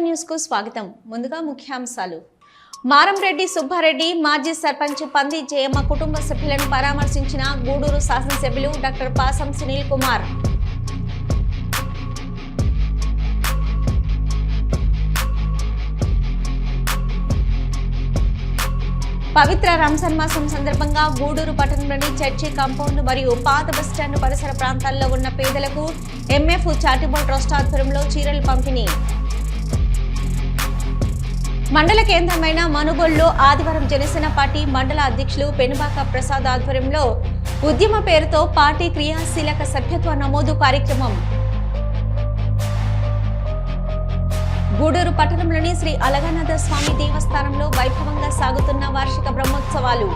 News కు స్వాగతం. ముందుగా ముఖ్యాంశాలు. మారంరెడ్డి సుబ్బారెడ్డి మాజీ సర్పంచ్ పంది జయమ్మ కుటుంబ సభ్యులను పరామర్శించిన గూడూరు శాసనసభ్యులు డాక్టర్ పాసం సునీల్ కుమార్. పవిత్ర రంజాన్ మాసం సందర్భంగా గూడూరు పట్టణంలోని చర్చి కాంపౌండ్ మరియు పాత బస్టాండ్ పరిసర ప్రాంతాల్లో ఉన్న పేదలకు ఎంఎఫ్ చారిటబుల్ ట్రస్ట్ ఆధ్వర్యంలో చీరలు పంపిణీ. మండల కేంద్రమైన మనుగోలులో ఆదివారం జనసేన పార్టీ మండల అధ్యక్షులు పెనుబాక ప్రసాద్ ఆధ్వర్యంలో ఉద్యమ పేరుతో పార్టీ క్రియాశీలక సభ్యత్వ నమోదు కార్యక్రమం. గూడూరు పట్టణంలోని శ్రీ అలగానాథ స్వామి దేవస్థానంలో వైభవంగా సాగుతున్న వార్షిక బ్రహ్మోత్సవాలు.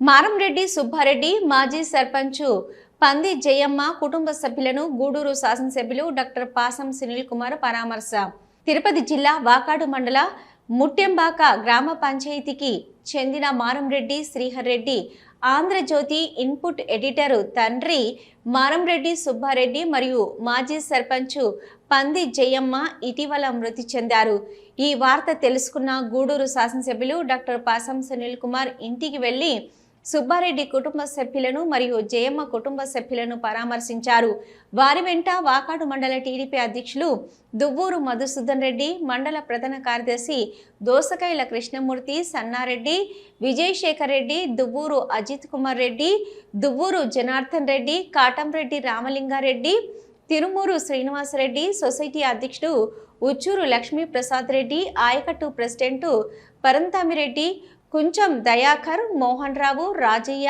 మారంరెడ్డి సుబ్బారెడ్డి మాజీ సర్పంచ్ పంది జయమ్మ కుటుంబ సభ్యులను గూడూరు శాసనసభ్యులు డాక్టర్ పాసం సునీల్ కుమార్ పరామర్శ. తిరుపతి జిల్లా వాకాడు మండల ముట్టెంబాక గ్రామ పంచాయతీకి చెందిన మారంరెడ్డి శ్రీహర్రెడ్డి ఆంధ్రజ్యోతి ఇన్పుట్ ఎడిటర్ తండ్రి మారంరెడ్డి సుబ్బారెడ్డి మరియు మాజీ సర్పంచ్ పంది జయమ్మ ఇటీవల మృతి చెందారు. ఈ వార్త తెలుసుకున్న గూడూరు శాసనసభ్యులు డాక్టర్ పాసం సునీల్ కుమార్ ఇంటికి వెళ్లి సుబ్బారెడ్డి కుటుంబ సభ్యులను మరియు జయమ్మ కుటుంబ సభ్యులను పరామర్శించారు. వారి వెంట వాకాడు మండల టీడీపీ అధ్యక్షులు దువ్వూరు మధుసూదన్ రెడ్డి, మండల ప్రధాన కార్యదర్శి దోసకైల కృష్ణమూర్తి, సన్నారెడ్డి, విజయశేఖర్ రెడ్డి, దువ్వూరు అజిత్ కుమార్ రెడ్డి, దువ్వూరు జనార్దన్ రెడ్డి, కాటంరెడ్డి రామలింగారెడ్డి, తిరుమూరు శ్రీనివాసరెడ్డి, సొసైటీ అధ్యక్షుడు ఉచ్చూరు లక్ష్మీ ప్రసాద్ రెడ్డి, ఆయకట్టు ప్రెసిడెంట్ పరంతామిరెడ్డి, కుంచం దయాకర్, మోహన్ రావు, రాజయ్య,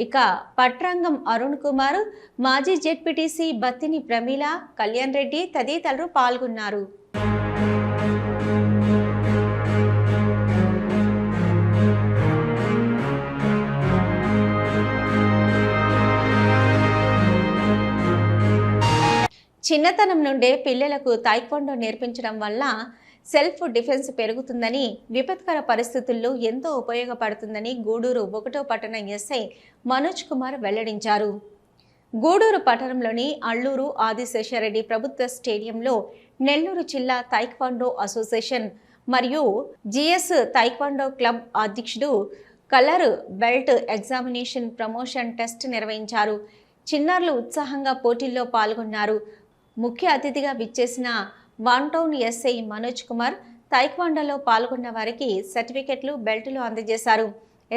ఇక పట్రంగం అరుణ్ కుమార్, మాజీ జెడ్పీటీసీ బత్తిని ప్రమీల, కళ్యాణ్ రెడ్డి తదితరులు పాల్గొన్నారు. చిన్నతనం నుండే పిల్లలకు తైక్వాండో నేర్పించడం వల్ల సెల్ఫ్ డిఫెన్స్ పెరుగుతుందని, విపత్కర పరిస్థితుల్లో ఎంతో ఉపయోగపడుతుందని గూడూరు 1వ పట్టణ ఎస్ఐ మనోజ్ కుమార్ వెల్లడించారు. గూడూరు పట్టణంలోని అల్లూరు ఆదిశేషారెడ్డి ప్రభుత్వ స్టేడియంలో నెల్లూరు జిల్లా తైక్వాండో అసోసియేషన్ మరియు జిఎస్ తైక్వాండో క్లబ్ అధ్యక్షుడు colour belt examination promotion test నిర్వహించారు. చిన్నారులు ఉత్సాహంగా పోటీల్లో పాల్గొన్నారు. ముఖ్య అతిథిగా విచ్చేసిన one town SI Manoj Kumar తైక్వాండోలో పాల్గొన్న వారికి సర్టిఫికెట్లు, బెల్టులు అందజేశారు.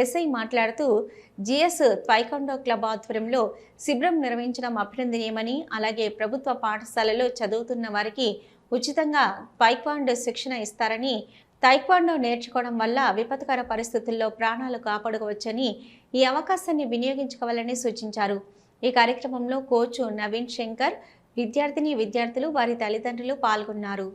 ఎస్ఐ మాట్లాడుతూ జిఎస్ తైక్వాండో క్లబ్ ఆధ్వర్యంలో శిబిరం నిర్వహించడం అభినందనీయమని, అలాగే ప్రభుత్వ పాఠశాలలో చదువుతున్న వారికి ఉచితంగా తైక్వాండో శిక్షణ ఇస్తారని, తైక్వాండో నేర్చుకోవడం వల్ల విపత్కర పరిస్థితుల్లో ప్రాణాలు కాపాడుకోవచ్చని, ఈ అవకాశాన్ని వినియోగించుకోవాలని సూచించారు. ఈ కార్యక్రమంలో కోచ్ నవీన్ శంకర్, విద్యార్థులు, వారి తల్లిదండ్రులు పాల్గొన్నారు.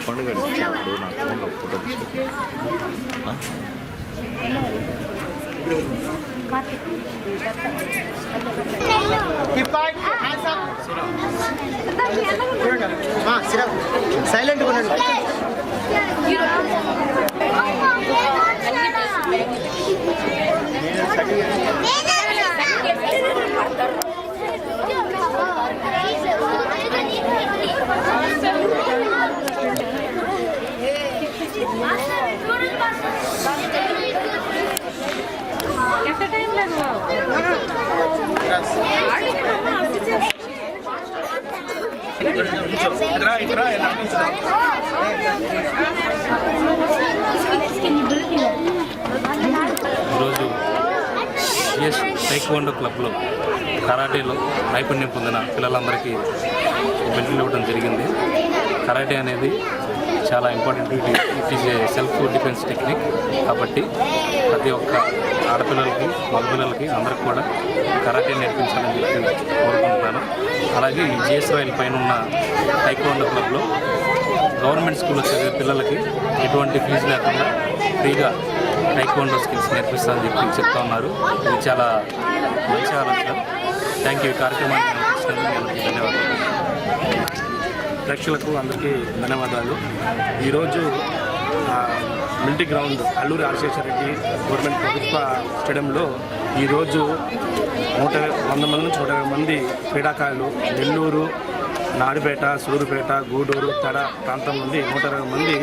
పండుగ నాకు photo Keep quiet, hands up. Silent ఈరోజు జిఎస్ టైక్వాండో క్లబ్లో కరాటేలో నైపుణ్యం పొందిన పిల్లలందరికీ బెల్ట్లు ఇవ్వడం జరిగింది. కరాటే అనేది చాలా important. It is a self defence technique. కాబట్టి ప్రతి ఒక్క ఆడపిల్లలకి మగపిల్లలకి అందరికి కూడా కరాటే నేర్పించాలని చెప్పి కోరుకుంటున్నాను. అలాగే ఈ జిఎస్ రాయల్ పైన ఉన్న టైక్వాండో క్లబ్లో గవర్నమెంట్ స్కూల్లో చదివే పిల్లలకి ఎటువంటి ఫీజు లేకుండా ఫ్రీగా టైక్వాండో స్కిల్స్ నేర్పిస్తామని చెప్పి చెప్తా ఉన్నారు. ఇది చాలా మంచి ఆలోచన. Thank you. ఈ కార్యక్రమాన్ని నిర్వహించినందుకు ధన్యవాదాలు. ప్రేక్షకులకు అందరికీ ధన్యవాదాలు. ఈరోజు మిలిటరీ గ్రౌండ్ అల్లూరి ఆశేషరెడ్డి గవర్నమెంట్ ప్రభుత్వ స్టేడియంలో ఈరోజు 100 మంది నుంచి 120 మంది క్రీడాకారులు నెల్లూరు, నాయుడుపేట, సూరుపేట, గూడూరు, తడ ప్రాంతం నుండి 120 మంది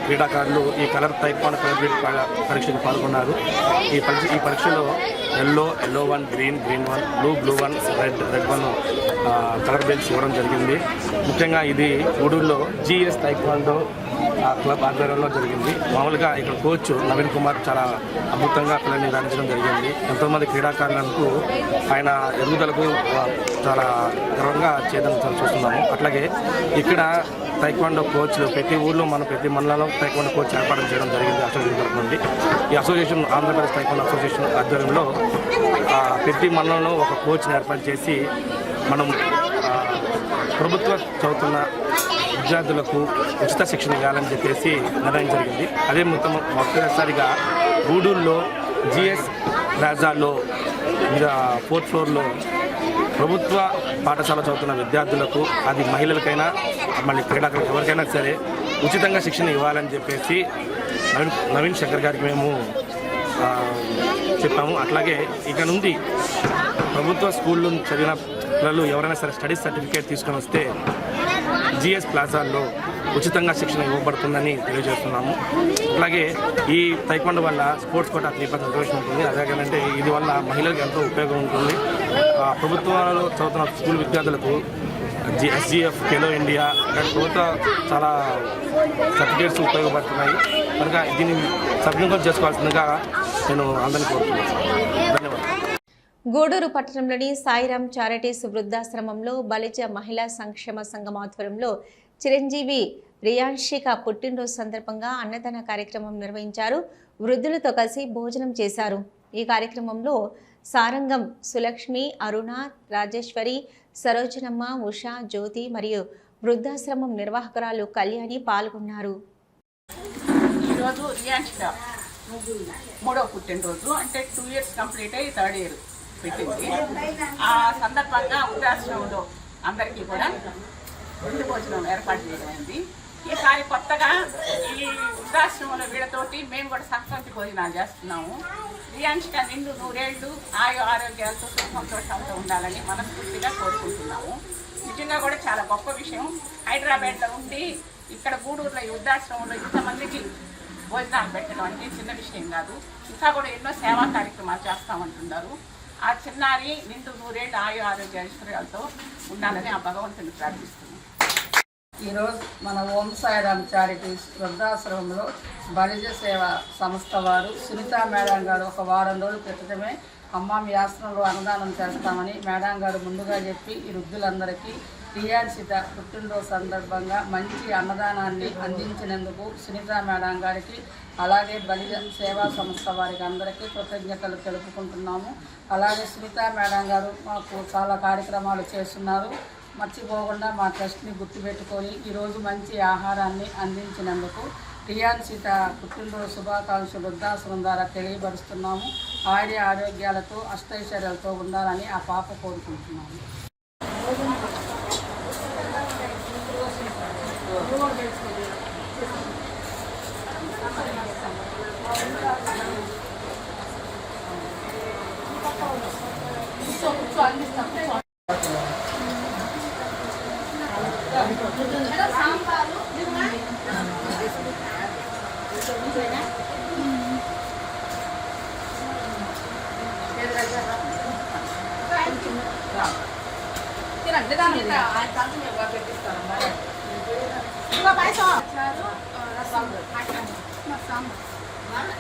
క్రీడాకారులు ఈ కలర్ టైక్వాండో పరీక్షకు పాల్గొన్నారు. ఈ పరీక్షలో yellow 1, green 1, blue 1, red 1 colour belts ఇవ్వడం జరిగింది. ముఖ్యంగా ఇది గూడూరులో జిఎస్ టైక్వాండో క్లబ్ ఆధ్వర్యంలో జరిగింది. మామూలుగా ఇక్కడ కోచ్ నవీన్ కుమార్ చాలా అద్భుతంగా పిల్లల్ని రాణించడం జరిగింది. ఎంతోమంది క్రీడాకారులకు ఆయన ఎదుగుదలకు చాలా గర్వంగా చేయడం చూస్తున్నాము. అట్లాగే ఇక్కడ టైక్వాండో కోచ్లు ప్రతి ఊళ్ళో ప్రతి మండలంలో టైక్వాండో కోచ్ ఏర్పాటు చేయడం జరిగింది అసోసియేషన్ తరఫు నుండి. ఈ అసోసియేషన్ ఆంధ్రప్రదేశ్ టైక్వాండో అసోసియేషన్ ఆధ్వర్యంలో ప్రతి మండలంలో ఒక కోచ్ని ఏర్పాటు చేసి మనం ప్రభుత్వ చదువుతున్న విద్యార్థులకు ఉచిత శిక్షణ ఇవ్వాలని చెప్పేసి నిర్ణయం జరిగింది. అదే మొట్టమొదటిసారిగా గూడూరులో జిఎస్ ప్లాజాలో 4th ఫ్లోర్లో ప్రభుత్వ పాఠశాల చదువుతున్న విద్యార్థులకు, అది మహిళలకైనా మళ్ళీ క్రీడాకారులకు ఎవరికైనా సరే ఉచితంగా శిక్షణ ఇవ్వాలని చెప్పేసి నవీన్ శంకర్ గారికి మేము చెప్పాము. అట్లాగే ఇక నుండి ప్రభుత్వ స్కూల్లో చదివిన పిల్లలు ఎవరైనా సరే స్టడీ సర్టిఫికేట్ తీసుకొని వస్తే జిఎస్ ప్లాజాల్లో ఉచితంగా శిక్షణ ఇవ్వబడుతుందని తెలియజేస్తున్నాము. అలాగే ఈ టైక్వాండో వల్ల స్పోర్ట్స్ కోటా 3% రిజర్వేషన్ ఉంటుంది. అదేంటంటే ఇది వల్ల మహిళలకు ఎంతో ఉపయోగం ఉంటుంది. ప్రభుత్వాలలో చదువుతున్న స్కూల్ విద్యార్థులకు ఎస్జిఎఫ్, ఖేలో ఇండియా ఇలాంటి ప్రభుత్వ చాలా సర్టిఫికేట్స్ ఉపయోగపడుతున్నాయి. కనుక దీన్ని సద్వినియోగం చేసుకోవాల్సిందిగా నేను అందరినీ కోరుతున్నాను. ధన్యవాదాలు. గూడూరు పట్టణంలోని సాయిరాం చారిటీస్ వృద్ధాశ్రమంలో బలిజ మహిళా సంక్షేమ సంఘం ఆధ్వర్యంలో చిరంజీవి రియాన్షిక పుట్టినరోజు సందర్భంగా అన్నదాన కార్యక్రమం నిర్వహించారు. వృద్ధులతో కలిసి భోజనం చేశారు. ఈ కార్యక్రమంలో సారంగం సులక్ష్మి, అరుణ, రాజేశ్వరి, సరోజనమ్మ, ఉషా, జ్యోతి మరియు వృద్ధాశ్రమం నిర్వాహకురాలు కళ్యాణి పాల్గొన్నారు. ఈరోజు రియాన్షిక 3వ పుట్టినరోజు, అంటే 2 years కంప్లీట్ అయ్యి 3rd year పెట్టింది. ఆ సందర్భంగా వృద్ధాశ్రమంలో అందరికీ కూడా విందు భోజనం ఏర్పాటు చేయమైంది. ఈసారి కొత్తగా ఈ వృద్ధాశ్రమంలో వీళ్ళతోటి మేము కూడా సంక్రాంతి భోజనాలు చేస్తున్నాము. రియాన్షిక నిండు 100 ఏళ్ళు ఆరోగ్యాలతో సంతోషాలతో ఉండాలని మనస్ఫూర్తిగా కోరుకుంటున్నాము. నిజంగా కూడా చాలా గొప్ప విషయం. హైదరాబాద్లో ఉండి ఇక్కడ గూడూరులో ఈ వృద్ధాశ్రమంలో ఇంతమందికి భోజనాలు పెట్టడం అంటే చిన్న విషయం కాదు. ఇంకా కూడా ఎన్నో సేవా కార్యక్రమాలు చేస్తామంటున్నారు. ఆ చిన్నారి నిండు 100 ఏళ్ళు ఆరోగ్య ఐశ్వర్యాలతో ఉండాలని ఆ భగవంతుని ప్రార్థిస్తున్నాం. ఈరోజు మన ఓం సాయిరాం చారిటీస్ వృద్ధాశ్రమంలో బలిజ సేవ సంస్థ వారు సునీతా మేడం గారు ఒక వారం రోజుల క్రితమే అమ్మ మీ ఆశ్రమంలో అన్నదానం చేస్తామని మేడం గారు ముందుగా చెప్పి ఈ వృద్ధులందరికీ రియాన్షిక పుట్టినరోజు సందర్భంగా మంచి అన్నదానాన్ని అందించినందుకు సునీతా మేడం గారికి, అలాగే బలిజ సేవా సంస్థ వారికి అందరికీ కృతజ్ఞతలు తెలుపుకుంటున్నాము. అలాగే సునీతా మేడం గారు మాకు చాలా కార్యక్రమాలు చేస్తున్నారు. మర్చిపోకుండా మా ట్రస్ట్ని గుర్తుపెట్టుకొని ఈరోజు మంచి ఆహారాన్ని అందించినందుకు రియాన్షిక పుట్టినరోజు శుభాకాంక్షలు వృద్ధాశ్రమం ద్వారా తెలియపరుస్తున్నాము. ఆరోగ్యాలతో అష్టైశ్వర్యాలతో ఉండాలని ఆ పాప కోరుకుంటున్నాము.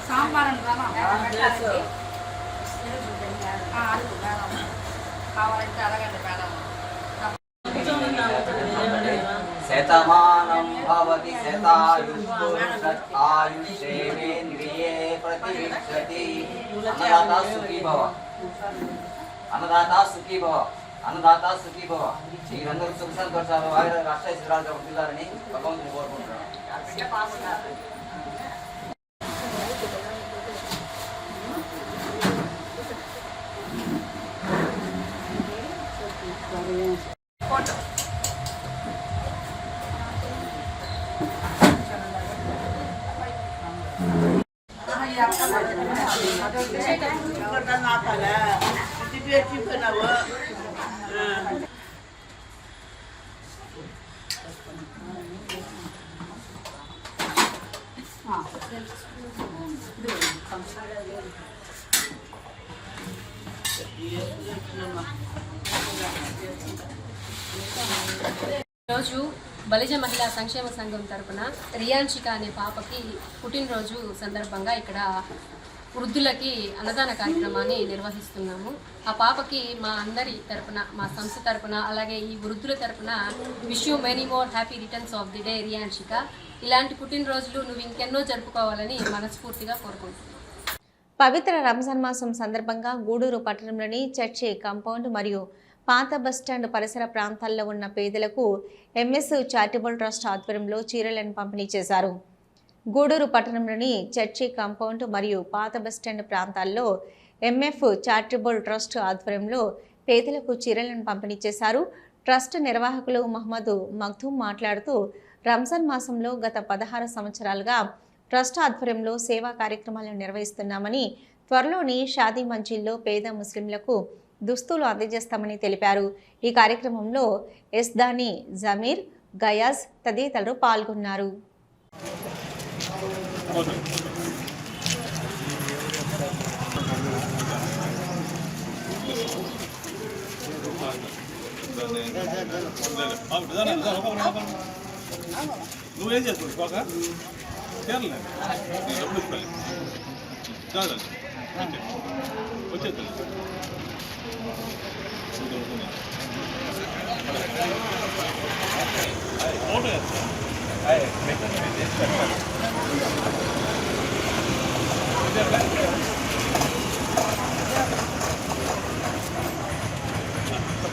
సాంబార్ కావాలంటే అడగండి మేడం. శతమానం భవతి శతాయుష్యేంద్రియే ప్రతిష్టతి. అన్నదాత సుఖీ భవ, అన్నదాత సుఖీ భవ, అన్నదాత సుఖీ భవ. మీరందరూ సుఖ సంతోషాలు అష్టైశ్వర్యాలతో ఉండాలని భగవంతుని కోరుకుంటున్నాను. ఈరోజు బలిజ మహిళా సంక్షేమ సంఘం తరపున రియాన్షిక అనే పాపకి పుట్టినరోజు సందర్భంగా ఇక్కడ వృద్ధులకి అన్నదాన కార్యక్రమాన్ని నిర్వహిస్తున్నాము. ఆ పాపకి మా అందరి తరపున, మా సంస్థ తరపున, అలాగే ఈ వృద్ధుల తరపున wish you many more happy returns of the day Riyanshika. ఇలాంటి పుట్టినరోజులు నువ్వు ఇంకెన్నో జరుపుకోవాలని మనస్ఫూర్తిగా కోరుకుంటున్నాను. పవిత్ర రంజాన్ మాసం సందర్భంగా గూడూరు పట్టణంలోని చర్చి కాంపౌండ్ మరియు పాత బస్టాండ్ పరిసర ప్రాంతాల్లో ఉన్న పేదలకు ఎంఎస్ చారిటబుల్ ట్రస్ట్ ఆధ్వర్యంలో చీరలను పంపిణీ చేశారు. గూడూరు పట్టణంలోని చర్చి కాంపౌండ్ మరియు పాత బస్టాండ్ ప్రాంతాల్లో ఎంఎఫ్ చారిటబుల్ ట్రస్ట్ ఆధ్వర్యంలో పేదలకు చీరలను పంపిణీ చేశారు. ట్రస్ట్ నిర్వాహకులు మహమ్మద్ మగ్దూమ్ మాట్లాడుతూ రంజాన్ మాసంలో గత 16 సంవత్సరాలుగా ట్రస్ట్ ఆధ్వర్యంలో సేవా కార్యక్రమాలను నిర్వహిస్తున్నామని, త్వరలోని షాదీ మంజిల్లో పేద ముస్లింలకు దుస్తులు అందజేస్తామని తెలిపారు. ఈ కార్యక్రమంలో ఎస్దాని, జమీర్, గయాజ్ తదితరులు పాల్గొన్నారు. నువ్వేం చేస్తావు బాగా చేరలేదు వచ్చేది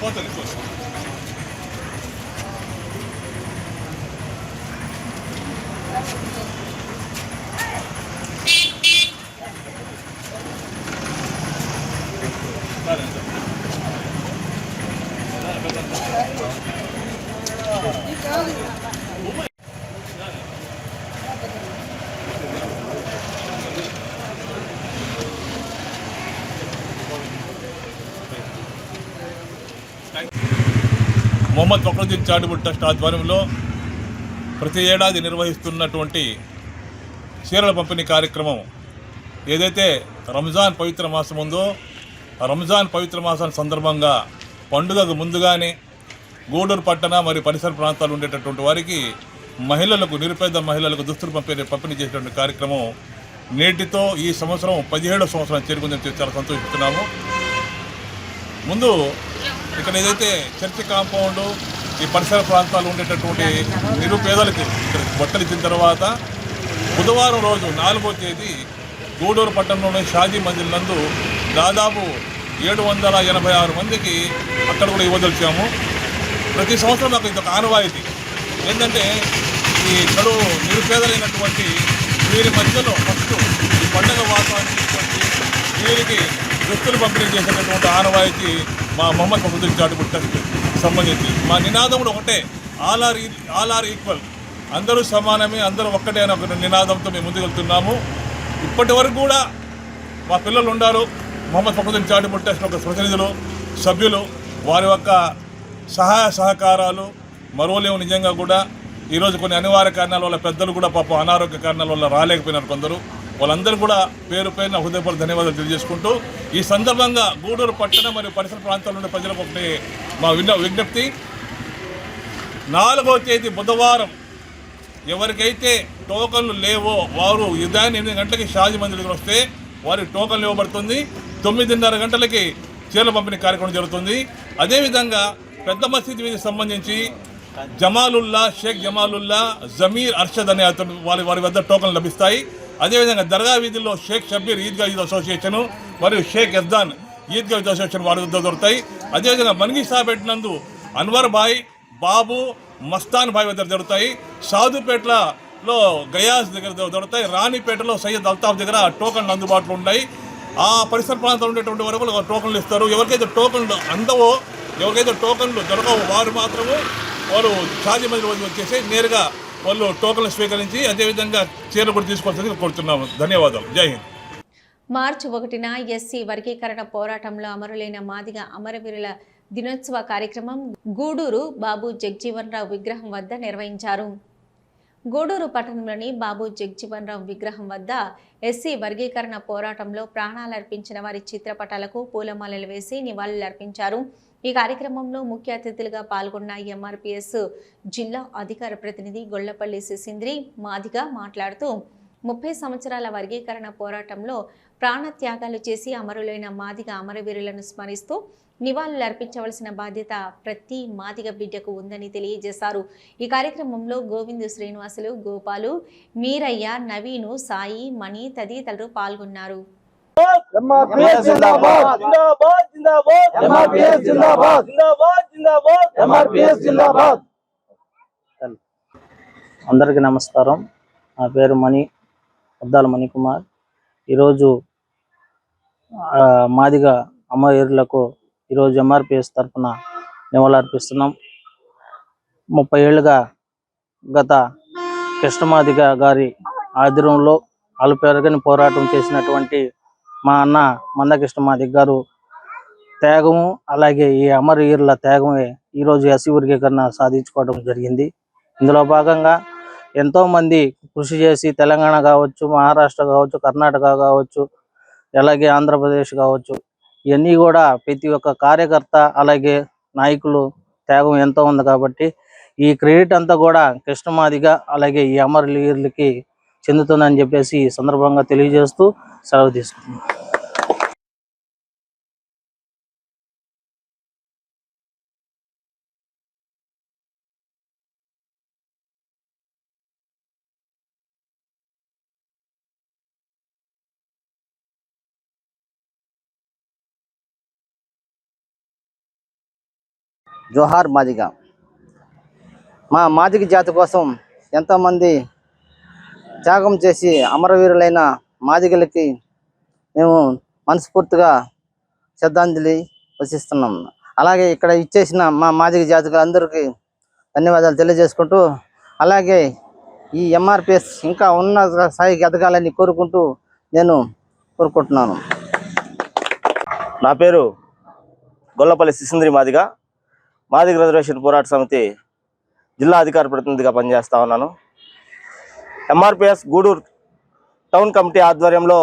పోతుంది మొహమ్మద్ ఫక్రుద్దీన్ చారిటబుల్ ట్రస్ట్ ఆధ్వర్యంలో ప్రతి ఏడాది నిర్వహిస్తున్నటువంటి చీరల పంపిణీ కార్యక్రమం ఏదైతే రంజాన్ పవిత్ర మాసం ఉందో రంజాన్ పవిత్ర మాసాన్ని సందర్భంగా పండుగకు ముందుగానే గూడూరు పట్టణ మరియు పరిసర ప్రాంతాలు ఉండేటటువంటి వారికి మహిళలకు, నిరుపేద మహిళలకు దుస్తులు పంపిణీ చేసేటువంటి కార్యక్రమం నేటితో ఈ సంవత్సరం 17వ సంవత్సరం చేరుకుందని చాలా సంతోషిస్తున్నాము. ముందు ఇక్కడ ఏదైతే చర్చి కాంపౌండ్, ఈ పరిసర ప్రాంతాలు ఉండేటటువంటి నిరుపేదలకు ఇక్కడ బట్టలు ఇచ్చిన తర్వాత బుధవారం రోజు 4వ తేదీ గూడూరు పట్టణంలోని షాదీ మంజిల్ నందు దాదాపు 786 మందికి అక్కడ కూడా ఇవ్వదలిచాము. ప్రతి సంవత్సరం నాకు ఇది ఒక ఆనవాయితీ. ఏంటంటే ఈ కడువు నిరుపేదలైనటువంటి వీరి మధ్యలో ఫస్ట్ ఈ పండుగ వాతావరణం తీసుకొచ్చి వీరికి దుస్తులు పంపిణీ చేసేటటువంటి ఆనవాయితీ మా మొహమ్మద్ ఫక్రుద్దీన్ చారిటబుల్ ట్రస్ట్ సంబంధించి. మా నినాదములు ఒకటే, ఆల్ ఆర్ ఈక్వల్, అందరూ సమానమే, అందరూ ఒక్కటే అనే ఒక నినాదంతో మేము ముందుకు వెళ్తున్నాము. ఇప్పటి వరకు కూడా మా పిల్లలు ఉన్నారు, మొహమ్మద్ ఫక్రుద్దీన్ చారిటబుల్ ట్రస్ట్ ఒక ప్రతినిధులు, సభ్యులు, వారి యొక్క సహాయ సహకారాలు మరోలేవు. నిజంగా కూడా ఈరోజు కొన్ని అనివార్య కారణాల వల్ల పెద్దలు కూడా పాపం అనారోగ్య కారణాల వల్ల రాలేకపోయినారు కొందరు. వాళ్ళందరూ కూడా పేరు పేరున హృదయపూర్వక ధన్యవాదాలు తెలియజేసుకుంటూ ఈ సందర్భంగా గూడూరు పట్టణ మరియు పరిసర ప్రాంతాల్లో ఉండే ప్రజలకు ఒకటి మా విజ్ఞప్తి, 4వ తేదీ బుధవారం ఎవరికైతే టోకన్లు లేవో వారు ఉదయం 8 గంటలకి షాజీ మందిర్ దగ్గర వస్తే వారికి టోకన్లు ఇవ్వబడుతుంది. 9:30 గంటలకి చీరల పంపిణీ కార్యక్రమం జరుగుతుంది. అదేవిధంగా పెద్ద మసీద్ వీధికి సంబంధించి జమాలుల్లా, షేక్ జమాలుల్లా, జమీర్ అర్షద్ అనే అతను వారి వద్ద టోకన్లు లభిస్తాయి. అదేవిధంగా దర్గా వీధిలో షేక్ షబ్బీర్ ఈద్గా యూత్ అసోసియేషన్ మరియు షేక్ ఎర్దాన్ ఈద్గా యూత్ అసోసియేషన్ వారి వద్ద దొరుకుతాయి. అదేవిధంగా మన్గి సాబెట్ నందు అన్వర్ భాయ్, బాబు, మస్తాన్ భాయ్ వద్ద దొరుకుతాయి. సాధుపేటలో గయాస్ దగ్గర దొరుకుతాయి. రాణిపేటలో సయ్యద్ అల్తాఫ్ దగ్గర టోకన్లు అందుబాటులో ఉన్నాయి. ఆ పరిసర ప్రాంతంలో ఉండేటువంటి వరకు టోకన్లు ఇస్తారు. ఎవరికైతే టోకన్లు అందవో, ఎవరికైతే టోకన్లు దొరకవో వారు మాత్రము వారు షాజీ మందిర్ వద్ద వచ్చేసి నేరుగా వాళ్ళు టోకన్లు స్వీకరించి అదేవిధంగా చీరలు కూడా తీసుకోవాల్సిందిగా కోరుతున్నాము. ధన్యవాదాలు. జై హింద్. మార్చి 1న ఎస్సీ వర్గీకరణ పోరాటంలో అమరులైన మాదిగ అమరవీరుల దినోత్సవ కార్యక్రమం గూడూరు బాబు జగ్జీవన్ రావు విగ్రహం వద్ద నిర్వహించారు. గూడూరు పట్టణంలోని బాబు జగ్జీవన్ రావు విగ్రహం వద్ద ఎస్సీ వర్గీకరణ పోరాటంలో ప్రాణాలర్పించిన వారి చిత్రపటాలకు పూలమాలలు వేసి నివాళులర్పించారు. ఈ కార్యక్రమంలో ముఖ్య అతిథులుగా పాల్గొన్న ఎంఆర్పీఎస్ జిల్లా అధికార ప్రతినిధి గొల్లపల్లి సిసింద్రి మాదిగ మాట్లాడుతూ 30 సంవత్సరాల వర్గీకరణ పోరాటంలో ప్రాణత్యాగాలు చేసి అమరులైన మాదిగ అమరవీరులను స్మరిస్తూ నివాళులర్పించవలసిన బాధ్యత ప్రతి మాదిగ బిడ్డకు ఉందని తెలియజేశారు. ఈ కార్యక్రమంలో గోవిందు శ్రీనివాసులు, గోపాలు, మీరయ్య, నవీను, సాయి, మణి తదితరులు పాల్గొన్నారు. అందరికీ నమస్కారం. నా పేరు మణి, అద్దాల మణికుమార్. ఈరోజు మాదిగ అమరవీరులకు ఈరోజు ఎంఆర్పిఎస్ తరఫున నివాళులర్పిస్తున్నాం. 30 ఏళ్ళుగా గత కృష్ణమాదిగ గారి ఆధ్వర్యంలో అలుపెరగని పోరాటం చేసినటువంటి మా అన్న మందకృష్ణ మాదిగ గారు త్యాగము, అలాగే ఈ అమరవీరుల త్యాగమే ఈరోజు ఎస్సీ వర్గీకరణ సాధించుకోవడం జరిగింది. ఇందులో భాగంగా ఎంతోమంది కృషి చేసి తెలంగాణ కావచ్చు, మహారాష్ట్ర కావచ్చు, కర్ణాటక కావచ్చు, అలాగే ఆంధ్రప్రదేశ్ కావచ్చు, ఇవన్నీ కూడా ప్రతి ఒక్క కార్యకర్త అలాగే నాయకులు త్యాగం ఎంతో ఉంది. కాబట్టి ఈ క్రెడిట్ అంతా కూడా కృష్ణమాదిగ అలాగే ఈ అమరవీరులకి చెందుతుందని చెప్పేసి ఈ సందర్భంగా తెలియజేస్తూ సెలవు తీసుకుంటున్నాం. జోహార్ మాదిగ. మా మాదిగ జాతి కోసం ఎంతోమంది త్యాగం చేసి అమరవీరులైన మాదిగలకి మేము మనస్ఫూర్తిగా శ్రద్ధాంజలి వసిస్తున్నాం. అలాగే ఇక్కడ ఇచ్చేసిన మా మాదిగ జాతికి అందరికీ ధన్యవాదాలు తెలియజేసుకుంటూ, అలాగే ఈ ఎంఆర్పిఎస్ ఇంకా ఉన్నత స్థాయికి ఎదగాలని కోరుకుంటూ నేను కోరుకుంటున్నాను. నా పేరు గొల్లపల్లి సిసింద్రి మాదిగ, మాదిగ రిజర్వేషన్ పోరాట సమితి జిల్లా అధికార ప్రతినిధిగా పనిచేస్తా ఉన్నాను. ఎంఆర్పిఎస్ గూడూరు టౌన్ కమిటీ ఆధ్వర్యంలో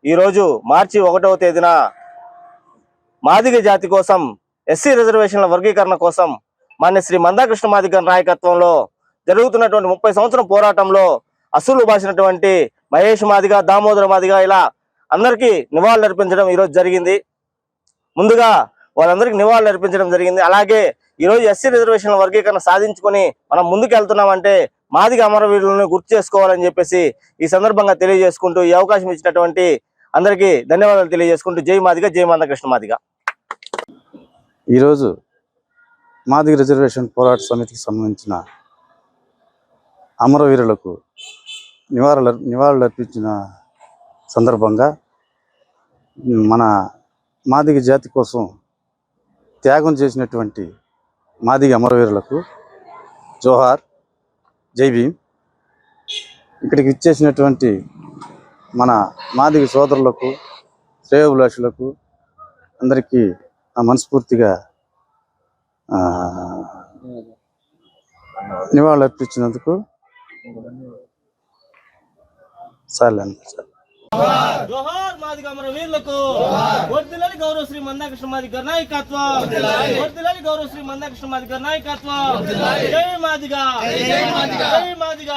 ఈరోజు మార్చి 1వ తేదీన మాదిగ జాతి కోసం ఎస్సీ రిజర్వేషన్ల వర్గీకరణ కోసం మాన్య శ్రీ మందాకృష్ణ మాదిగ నాయకత్వంలో జరుగుతున్నటువంటి 30 సంవత్సరం పోరాటంలో అసలు బాసినటువంటి మహేష్ మాదిగ, దామోదర మాదిగ ఇలా అందరికీ నివాళులు అర్పించడం ఈరోజు జరిగింది. ముందుగా వాళ్ళందరికీ నివాళులు అర్పించడం జరిగింది. అలాగే ఈరోజు ఎస్సీ రిజర్వేషన్ల వర్గీకరణ సాధించుకొని మనం ముందుకు వెళ్తున్నామంటే మాదిగ అమరవీరులను గుర్తు చేసుకోవాలని చెప్పేసి ఈ సందర్భంగా తెలియజేసుకుంటూ ఈ అవకాశం ఇచ్చినటువంటి అందరికీ ధన్యవాదాలు తెలియజేసుకుంటూ జై మాదిగ, జై మందకృష్ణ మాదిగ. ఈరోజు మాదిగ రిజర్వేషన్ పోరాట సమితికి సంబంధించిన అమరవీరులకు నివాళులు అర్పించిన సందర్భంగా మన మాదిగ జాతి కోసం త్యాగం చేసినటువంటి మాదిగ అమరవీరులకు జోహార్, జై భీమ్. ఇక్కడికి ఇచ్చేసినటువంటి మన మాదిగ సోదరులకు శ్రేయోభిలాషులకు అందరికీ మనస్ఫూర్తిగా నివాళులర్పించినందుకు సార్ జోహార్ మాదిగ అమర వీరులకు వర్ధిల్లాలి గౌరవ శ్రీ మందాకృష్ణ మాదిగ గారి నాయకత్వం వర్ధిల్లాలి గౌరవ శ్రీ మందాకృష్ణ మాదిగ గారి నాయకత్వం జై మాదిగ జై మాదిగ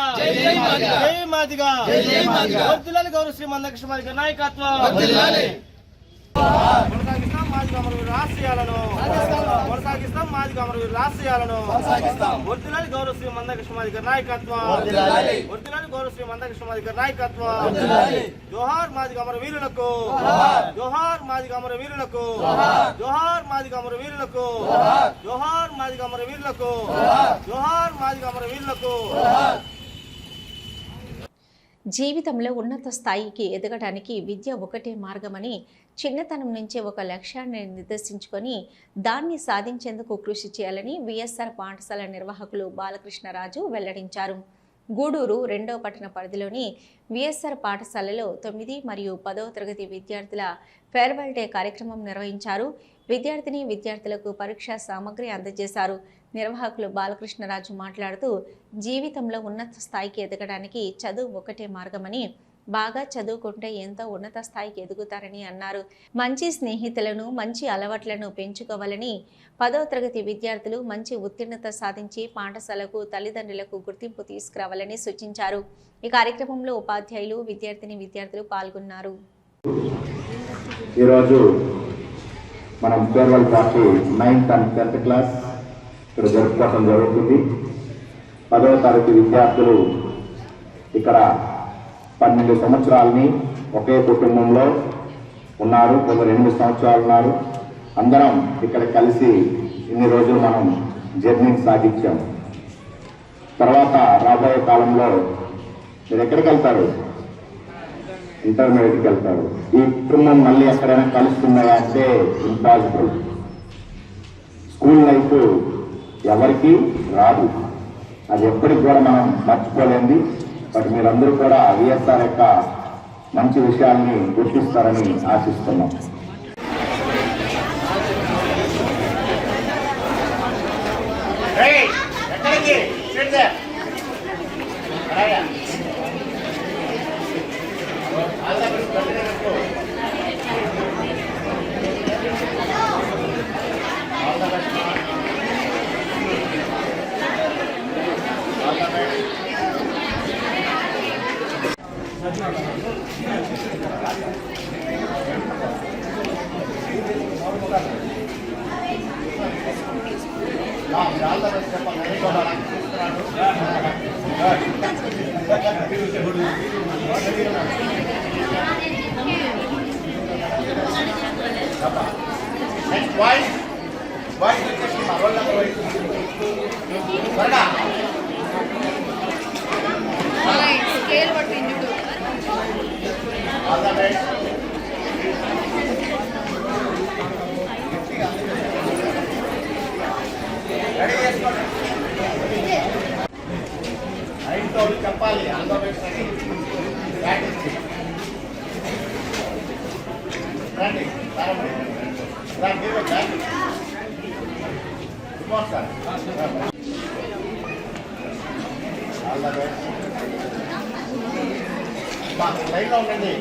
జై మాదిగ వర్ధిల్లాలి గౌరవ శ్రీ మందాకృష్ణ మాదిగ గారి నాయకత్వం కొనసాగిస్తాం మాదిగ అమర వీరుల ఆశయాలను కొనసాగిస్తాం మాదిగ అమర వీరుల ఆశయాలను వర్ధిల్లాలి గౌరవ శ్రీ మందాకృష్ణ మాదిగ గారి నాయకత్వం వర్ధిల్లాలి గౌరవ శ్రీ మందాకృష్ణ మాదిగ గారి నాయకత్వం జోహార్ మాదిగ అమర వీరులకు జోహార్ మాదిగ అమర వీరులకు జోహార్ మాదిగ అమర వీరులకు జోహార్ మాదిగ అమర వీరులకు జోహార్ మాదిగ అమర వీరులకు జీవితంలో ఉన్నత స్థాయికి ఎదగడానికి విద్య ఒకటే మార్గమని చిన్నతనం నుంచే ఒక లక్ష్యాన్ని నిర్దేశించుకొని దాన్ని సాధించేందుకు కృషి చేయాలని విఎస్ఆర్ పాఠశాల నిర్వాహకులు బాలకృష్ణరాజు వెల్లడించారు. గూడూరు 2వ పట్టణ పరిధిలోని విఎస్ఆర్ పాఠశాలలో 9 మరియు 10వ తరగతి విద్యార్థుల ఫేర్వెల్ డే కార్యక్రమం నిర్వహించారు. విద్యార్థులకు పరీక్షా సామగ్రి అందజేశారు. నిర్వాహకులు బాలకృష్ణరాజు మాట్లాడుతూ జీవితంలో ఉన్నత స్థాయికి ఎదగడానికి చదువు ఒకటే మార్గమని, బాగా చదువుకుంటే ఎంతో ఉన్నత స్థాయికి ఎదుగుతారని అన్నారు. మంచి స్నేహితులను, మంచి అలవాట్లను పెంచుకోవాలని, 10వ తరగతి విద్యార్థులు మంచి ఉత్తీర్ణత సాధించి పాఠశాలకు, తల్లిదండ్రులకు గుర్తింపు తీసుకురావాలని సూచించారు. ఈ కార్యక్రమంలో ఉపాధ్యాయులు, విద్యార్థులు పాల్గొన్నారు. ఈరోజు మనం farewell party 9th and 10th class ఇక్కడ జరుపుకోవడం జరుగుతుంది. 10వ తరగతి విద్యార్థులు ఇక్కడ 12 సంవత్సరాలని ఒకే కుటుంబంలో ఉన్నారు. కొందరు 8 సంవత్సరాలు ఉన్నారు. అందరం ఇక్కడ కలిసి ఇన్ని రోజులు మనం జర్నీని సాగించాం. తర్వాత రాబోయే కాలంలో మీరు ఎక్కడికి వెళ్తారు? ఇంటర్మీడియట్కి వెళ్తారు. ఈ కుటుంబం మళ్ళీ ఎక్కడైనా కలుస్తున్నాయా అంటే ఇంపాసిబుల్. స్కూల్ లైఫ్ ఎవరికి రాదు, అది ఎప్పటికి కూడా మనం మర్చిపోలేంది. బట్ మీరందరూ కూడా విఎస్ఆర్ యొక్క మంచి విషయాల్ని గుర్తిస్తారని ఆశిస్తున్నాం. చెప్పాలి లైన్లో ఉండండి.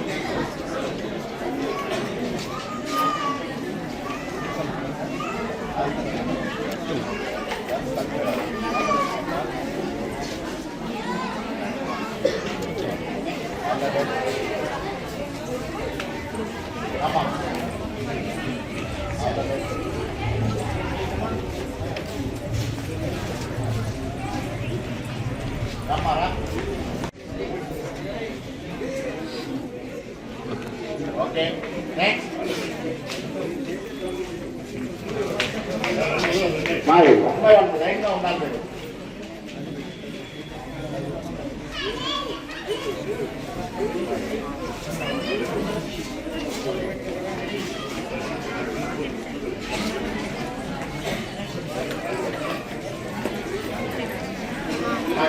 ఓకే నెక్స్ట్ మరి లైన్లో ఉండాలి మీరు.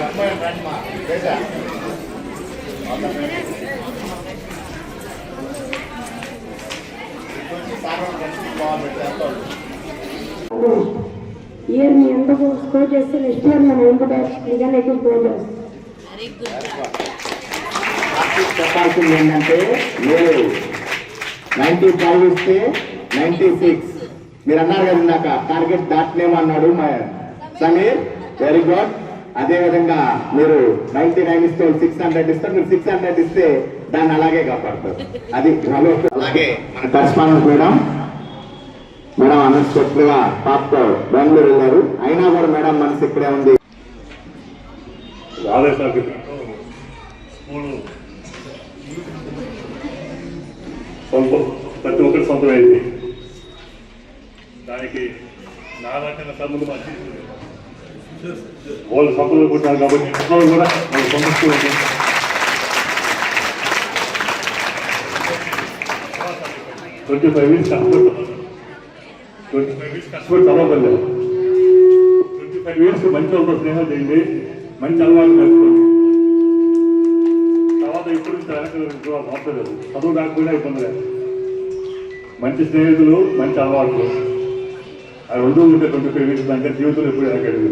అమ్మాయి రండి మా ఇయర్ మీ ఎందుకు స్కోర్ చేస్తే నెక్స్ట్ ఇయర్ మనం ఎంత మీకన్నా ఎక్కువ స్కోర్ చేస్తాం. చెప్పాల్సింది ఏంటంటే మీరు 95 ఇస్తే 96 మీరు అన్నారు కదా ఇందాక టార్గెట్ దాటలేమన్నాడు మా సమీర్, వెరీ గుడ్. అదేవిధంగా మీరు 99 ఇస్తే 600 ఇస్తారు, మీరు 600 ఇస్తే దాన్ని అలాగే కాపాడతారు. అది అలాగే మన కరెస్పాండెంట్ మేడం అన్ఎక్స్పెక్టెడ్గా పాపతో బెంగళూరు వెళ్ళారు, అయినా కూడా మేడం మనసు ఇక్కడే ఉంది. ప్రతి ఒక్కరి సొంతమైంది. దానికి నా రకమైన తమ్ముడు వాళ్ళు సొంతంగా పుట్టారు కాబట్టి కూడా వాళ్ళు సొంత 25 years కష్టపడి చదవగలేదు. 25 years మంచి వాళ్ళతో స్నేహం చేయండి, మంచి అలవాటు నేర్చుకోండి. తర్వాత ఇప్పుడు వెనక అవసరం లేదు, చదువు కాకపోయినా ఇబ్బంది లేదు. మంచి స్నేహితులు, మంచి అలవాట్లు, అది 25 years దాకా జీవితంలో ఎప్పుడు వెనకలేదు.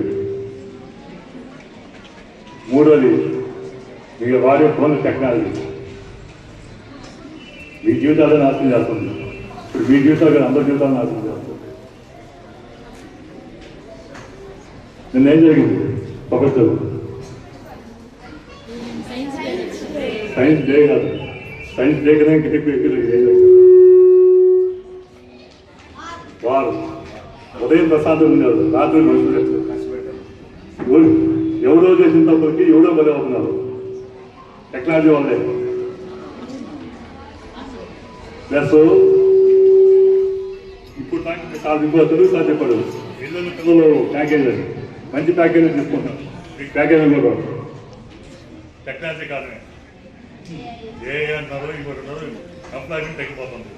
మూడోది మీరు వాడే ఫోన్ టెక్నాలజీ మీ జీవితాలను నాశనం చేస్తుంది. ఇప్పుడు మీ జీవితాలు కానీ అందరి జీవితాలు నాశనం చేస్తుంది. నిన్నేం జరిగింది? ప్రపంచం సైన్స్ డే కాదు, సైన్స్ డే కదా వారు ఉదయం ప్రశాంతం ఉన్నారు, రాత్రి మనుషులు కష్టపెట్టారు. ఎవడో చేసిన తప్పటికి ఎవడో బలి అవుతున్నారు టెక్నాలజీ వల్లే. ప్లస్ ఇప్పుడు తెలుగు సార్ చెప్పాడు, పిల్లలు ప్యాకేజ్ అని మంచి ప్యాకేజీ తీసుకుంటారు. మీకు ప్యాకేజ్ కూడా టెక్నాలజీ కాదనే ఏ అంటారో ఇంకోటి అంటారో ఎంప్లాయ్మెంట్ తగ్గిపోతుంది.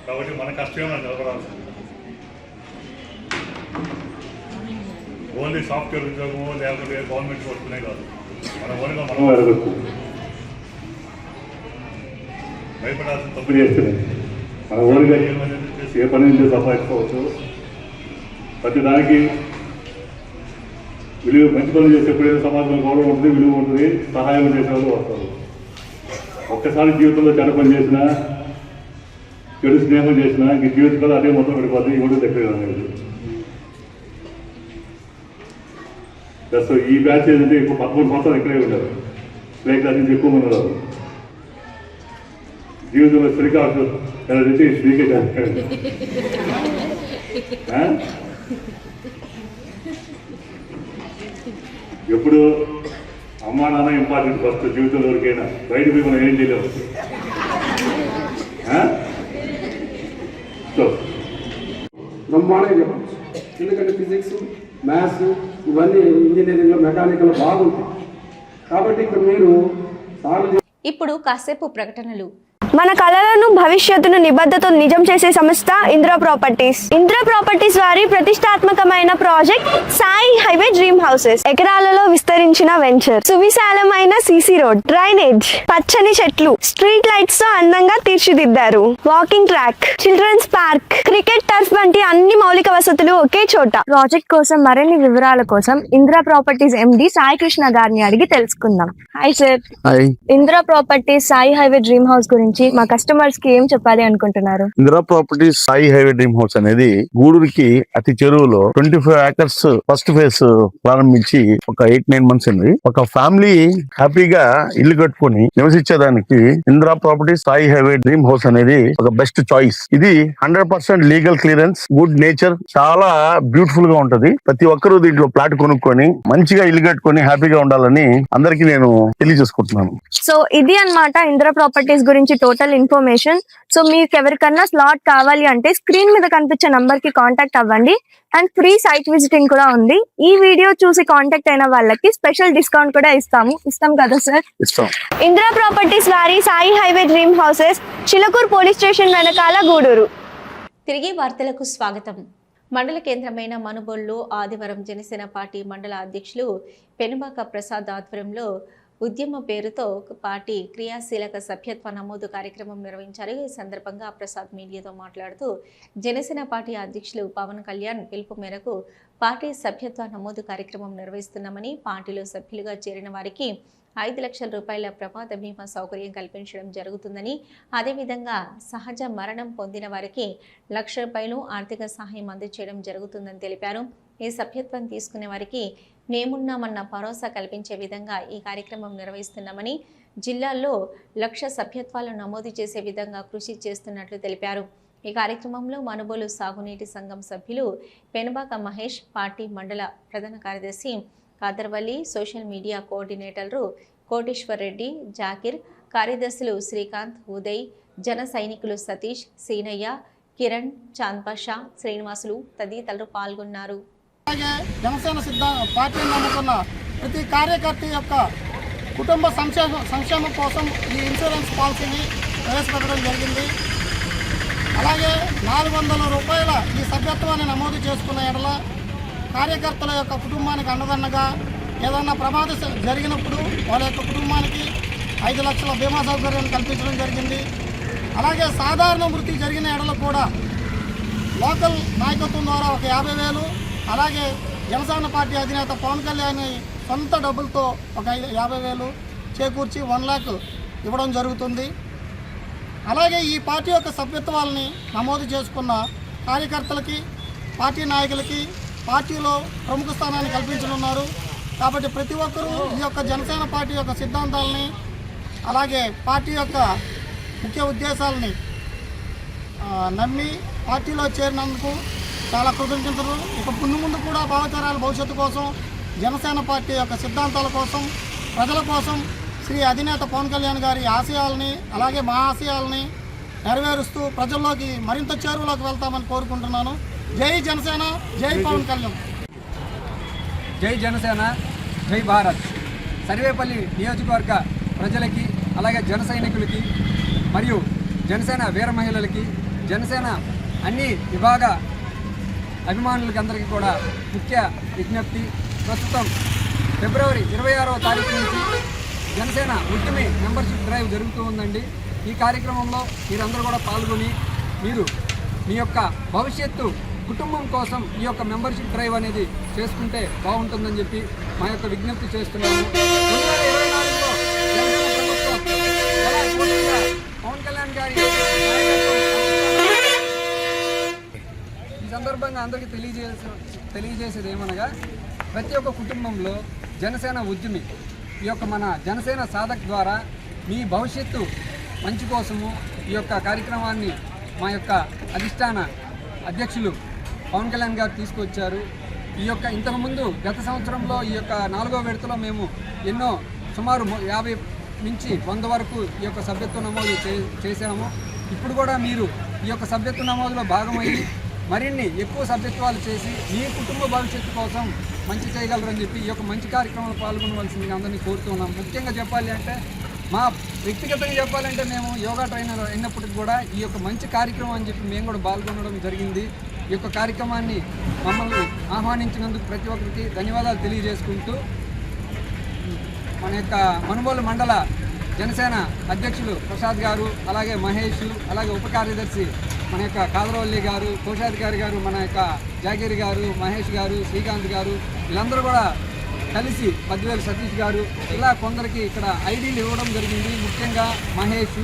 కాబట్టి మన కష్టమే మనం నిలబడాలి. ఓన్లీ సాఫ్ట్వేర్ ఉద్యోగము లేకపోతే గవర్నమెంట్ వస్తున్నాయి కాదు, మన ఓన్గా మనం ఎరగచ్చు. భయపడాల్సిన తప్పు చేస్తున్నాయి. మన ఓన్గా చేసి ఏ పని నుంచి సంపాదించుకోవచ్చు. ప్రతి దానికి విలువ, మంచి పనులు చేసేప్పుడు సమాజంలో గౌరవం ఉంటుంది, విలువ ఉంటుంది, సహాయం చేసే వాళ్ళు వస్తారు. ఒక్కసారి జీవితంలో చెడు పని చేసినా, చెడు స్నేహం చేసినా ఇంక జీవితంలో అదే మొత్తం పడిపోతుంది. ఎవరు దగ్గర అనేది ప్లస్ ఈ బ్యాచ్ ఏంటంటే ఎక్కువ 13 సంవత్సరాలు ఇక్కడే ఉంటారు. ప్లే క్లాస్ నుంచి ఎక్కువ మంది ఉన్నారు. జీవితంలో శ్రీకాకు వెళ్ళి శ్రీకే ఎప్పుడు అమ్మా నాన్న ఇంపార్టెంట్ ఫస్ట్ జీవితంలో ఎవరికైనా. బయట పోయి మనం ఏం చేయలేము. బ్రహ్మాండంగా చెప్పచ్చు. ఎందుకంటే ఫిజిక్స్, మ్యాథ్స్ ఇవన్నీ ఇంజనీరింగ్లో, మెకానికల్ బాగుంటాయి. కాబట్టి ఇక్కడ మీరు ఇప్పుడు కాసేపు ప్రకటనలు. మన కళలను, భవిష్యత్తును నిబద్ధతతో నిజం చేసే సంస్థ ఇంద్ర ప్రాపర్టీస్. ఇంద్ర ప్రాపర్టీస్ వారి ప్రతిష్టాత్మకమైన project Sai highway dream houses. ఎకరాలలో విస్తరించిన వెంచర్, సువిశాలమైన సిసి రోడ్, డ్రైనేజ్, పచ్చని చెట్లు, స్ట్రీట్ లైట్స్ తో అందంగా తీర్చిదిద్దారు. Walking track, children's park, cricket turf వంటి అన్ని మౌలిక వసతులు ఒకే చోట. ప్రాజెక్ట్ కోసం మరిన్ని వివరాల కోసం ఇంద్ర ప్రాపర్టీస్ ఎండి సాయి కృష్ణ గారిని అడిగి తెలుసుకుందాం. Hi sir. Indra properties Sai highway dream house గురించి మా కస్టమర్స్ కి ఏం చెప్పాలి అనుకుంటున్నారు? Indira properties Sai highway dream house అనేది గూడూరుకి అతి చెరువులో 25 acres ఫస్ట్ ఫేజ్ ప్రారంభించి ఒక 8-9 months అయింది. ఒక ఫ్యామిలీ హ్యాపీగా ఇల్లు కట్టుకుని నివసించేదానికి Indira properties Sai highway dream house అనేది ఒక బెస్ట్ చాయిస్. ఇది 100% లీగల్ క్లియరెన్స్, గుడ్ నేచర్, చాలా బ్యూటిఫుల్ గా ఉంటది. ప్రతి ఒక్కరూ దీంట్లో ప్లాట్ కొనుక్కొని మంచిగా ఇల్లు కట్టుకొని హ్యాపీగా ఉండాలని అందరికీ నేను తెలియజేసుకుంటున్నాను. సో ఇది అన్నమాట ఇంద్ర ప్రాపర్టీస్ గురించి టోటల్ ఇన్ఫర్మేషన్. సో మీకు ఎవరికన్నా స్లాట్ కావాలి అంటే స్క్రీన్ మీద కనిపించే నంబర్ కి కాంటాక్ట్ అవ్వండి. అండ్ ఫ్రీ సైట్ విజిటింగ్ కూడా ఉంది. ఈ వీడియో చూసి కాంటాక్ట్ అయిన వాళ్ళకి స్పెషల్ డిస్కౌంట్ కూడా ఇస్తాం కదా సార్? ఇంద్ర ప్రాపర్టీస్ వారి Sai highway dream houses, Chilakuru police station వెనకాల, గూడూరు. తిరిగి వార్తలకు స్వాగతం. మండల కేంద్రమైన మనుబోలులో ఆదివారం జనసేన పార్టీ మండల అధ్యక్షులు పెనుబాక ప్రసాద్ ఆధ్వర్యంలో ఉద్యమ పేరుతో పార్టీ క్రియాశీలక సభ్యత్వ నమోదు కార్యక్రమం నిర్వహించారు. ఈ సందర్భంగా ప్రసాద్ మీడియాతో మాట్లాడుతూ జనసేన పార్టీ అధ్యక్షులు పవన్ కళ్యాణ్ పిలుపు మేరకు పార్టీ సభ్యత్వ నమోదు కార్యక్రమం నిర్వహిస్తున్నామని, పార్టీలో సభ్యులుగా చేరిన వారికి 5 లక్షల రూపాయల ప్రమాద బీమా సౌకర్యం కల్పించడం జరుగుతుందని, అదేవిధంగా సహజ మరణం పొందిన వారికి 1 లక్ష రూపాయలు ఆర్థిక సహాయం అందజేయడం జరుగుతుందని తెలిపారు. ఈ సభ్యత్వం తీసుకునే వారికి మేమున్నామన్న భరోసా కల్పించే విధంగా ఈ కార్యక్రమం నిర్వహిస్తున్నామని, జిల్లాల్లో 1 లక్ష సభ్యత్వాలు నమోదు చేసే విధంగా కృషి చేస్తున్నట్లు తెలిపారు. ఈ కార్యక్రమంలో మనుబోలు సాగునీటి సంఘం సభ్యులు పెనుబాక మహేష్, పార్టీ మండల ప్రధాన కార్యదర్శి కాదర్వల్లి, సోషల్ మీడియా కోఆర్డినేటర్లు కోటేశ్వర్ రెడ్డి, జాకిర్, కార్యదర్శులు శ్రీకాంత్, ఉదయ్, జన సైనికులు సతీష్, సీనయ్య, కిరణ్, చాంద్పాషా, శ్రీనివాసులు తదితరులు పాల్గొన్నారు. అలాగే జనసేన పార్టీని నమ్ముకున్న ప్రతి కార్యకర్త యొక్క కుటుంబ సంక్షేమం కోసం ఈ ఇన్సూరెన్స్ పాలసీని ప్రవేశపెట్టడం జరిగింది. అలాగే 400 రూపాయల ఈ సభ్యత్వాన్ని నమోదు చేసుకున్న ఎడల కార్యకర్తల యొక్క కుటుంబానికి అండదండగా ఏదైనా ప్రమాదం జరిగినప్పుడు వాళ్ళ యొక్క కుటుంబానికి 5 లక్షల బీమా సౌకర్యాన్ని కల్పించడం జరిగింది. అలాగే సాధారణ మృతి జరిగిన ఎడల కూడా లోకల్ నాయకత్వం ద్వారా ఒక 50,000, అలాగే జనసేన పార్టీ అధినేత పవన్ కళ్యాణ్ సొంత డబ్బులతో ఒక 50,000 చేకూర్చి 1 లక్ష ఇవ్వడం జరుగుతుంది. అలాగే ఈ పార్టీ యొక్క సభ్యత్వాలని నమోదు చేసుకున్న కార్యకర్తలకి, పార్టీ నాయకులకి పార్టీలో ప్రముఖ స్థానాన్ని కల్పించనున్నారు. కాబట్టి ప్రతి ఒక్కరూ ఈ యొక్క జనసేన పార్టీ యొక్క సిద్ధాంతాలని, అలాగే పార్టీ యొక్క ముఖ్య ఉద్దేశాలని నమ్మి పార్టీలో చేరినందుకు చాలా కృతజ్ఞతలు. ఇక ముందు కూడా భావితరాల భవిష్యత్తు కోసం, జనసేన పార్టీ యొక్క సిద్ధాంతాల కోసం, ప్రజల కోసం శ్రీ అధినేత పవన్ కళ్యాణ్ గారి ఆశయాలని, అలాగే మా ఆశయాలని నెరవేరుస్తూ ప్రజల్లోకి మరింత చేరువలోకి వెళ్తామని కోరుకుంటున్నాను. జై జనసేన, జై పవన్ కళ్యాణ్. జై జనసేన, జై భారత్. సర్వేపల్లి నియోజకవర్గ ప్రజలకి, అలాగే జన సైనికులకి మరియు జనసేన వీర మహిళలకి, జనసేన అన్ని విభాగ అభిమానులకి అందరికీ కూడా ముఖ్య విజ్ఞప్తి. ప్రస్తుతం ఫిబ్రవరి 26వ తారీఖు నుంచి జనసేన ఉద్యమి మెంబర్షిప్ డ్రైవ్ జరుగుతూ ఉందండి. ఈ కార్యక్రమంలో మీరందరూ కూడా పాల్గొని మీరు మీ యొక్క భవిష్యత్తు కుటుంబం కోసం ఈ యొక్క మెంబర్షిప్ డ్రైవ్ అనేది చేసుకుంటే బాగుంటుందని చెప్పి మా యొక్క విజ్ఞప్తి చేస్తున్నాము. 2024లో పవన్ కళ్యాణ్ గారి ఈ సందర్భంగా అందరికీ తెలియజేసేది ఏమనగా, ప్రతి ఒక్క కుటుంబంలో జనసేన ఉద్యమి ఈ యొక్క మన జనసేన సాధక్ ద్వారా మీ భవిష్యత్తు మంచి కోసము ఈ యొక్క కార్యక్రమాన్ని మా యొక్క అధిష్టాన అధ్యక్షులు పవన్ కళ్యాణ్ గారు తీసుకొచ్చారు. ఈ యొక్క ఇంతకుముందు గత సంవత్సరంలో ఈ యొక్క 4వ విడతలో మేము ఎన్నో సుమారు 50 నుంచి 100 వరకు ఈ యొక్క సభ్యత్వ నమోదు చేశాము. ఇప్పుడు కూడా మీరు ఈ యొక్క సభ్యత్వ నమోదులో భాగమయ్యి మరిన్ని ఎక్కువ సభ్యత్వాలు చేసి మీ కుటుంబ భవిష్యత్తు కోసం మంచి చేయగలరని చెప్పి ఈ యొక్క మంచి కార్యక్రమంలో పాల్గొనవలసిందిగా అందరినీ కోరుతున్నాం. ముఖ్యంగా చెప్పాలి అంటే, మా వ్యక్తిగతంగా చెప్పాలంటే మేము యోగా ట్రైనర్ అయినప్పటికీ కూడా ఈ యొక్క మంచి కార్యక్రమం అని చెప్పి మేము కూడా పాల్గొనడం జరిగింది. ఈ యొక్క కార్యక్రమాన్ని మమ్మల్ని ఆహ్వానించినందుకు ప్రతి ఒక్కరికి ధన్యవాదాలు తెలియజేసుకుంటూ, మన యొక్క మనుబోలు మండల జనసేన అధ్యక్షులు ప్రసాద్ గారు, అలాగే మహేష్, అలాగే ఉప కార్యదర్శి మన యొక్క కాదరవల్లి గారు, కోశాధికారి గారు, మన యొక్క జాగీర్ గారు, మహేష్ గారు, శ్రీకాంత్ గారు, వీళ్ళందరూ కూడా కలిసి 10,000 సతీష్ గారు, ఇలా కొందరికి ఇక్కడ ఐడీలు ఇవ్వడం జరిగింది. ముఖ్యంగా మహేష్,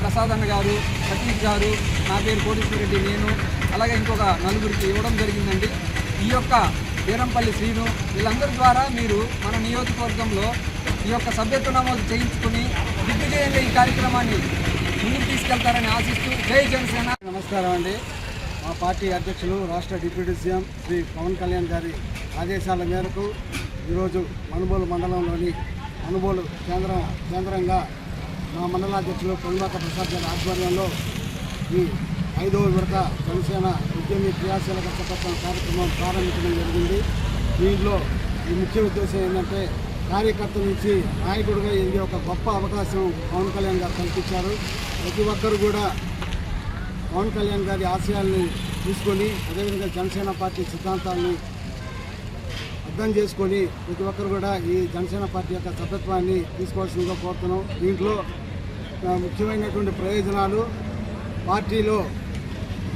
ప్రసాద్ అన్న గారు, సతీష్ గారు, నా పేరు కోటేశ్వర రెడ్డి, నేను, అలాగే ఇంకొక 4గురికి ఇవ్వడం జరిగిందండి. ఈ యొక్క వీరంపల్లి శ్రీను, వీళ్ళందరి ద్వారా మీరు మన నియోజకవర్గంలో ఈ యొక్క సభ్యత్వ నమోదు చేయించుకుని దిగ్విజయంగా ఈ కార్యక్రమాన్ని ముందుకు తీసుకెళ్తారని ఆశిస్తూ జై జనసేన. నమస్కారం అండి. మా పార్టీ అధ్యక్షులు, రాష్ట్ర డిప్యూటీ సీఎం శ్రీ పవన్ కళ్యాణ్ గారి ఆదేశాల మేరకు ఈరోజు మనుబోలు మండలంలోని మనుబోలు కేంద్రంగా మా మండలాధ్యక్షులు పెనుబాక ప్రసాద్ గారి ఆధ్వర్యంలో ఈ 5వ విడత జనసేన ఉద్యమి క్రియాశీలక సభ్యత్వ కార్యక్రమం ప్రారంభించడం జరిగింది. దీంట్లో ఈ ముఖ్య ఉద్దేశం ఏంటంటే, కార్యకర్త నుంచి నాయకుడిగా ఎదిగే ఒక గొప్ప అవకాశం పవన్ కళ్యాణ్ గారు కల్పించారు. ప్రతి ఒక్కరు కూడా పవన్ కళ్యాణ్ గారి ఆశయాల్ని తీసుకొని, అదేవిధంగా జనసేన పార్టీ సిద్ధాంతాలను అర్థం చేసుకొని ప్రతి ఒక్కరు కూడా ఈ జనసేన పార్టీ యొక్క సభ్యత్వాన్ని తీసుకోవాల్సిందిగా కోరుతున్నాం. దీంట్లో ముఖ్యమైనటువంటి ప్రయోజనాలు పార్టీలో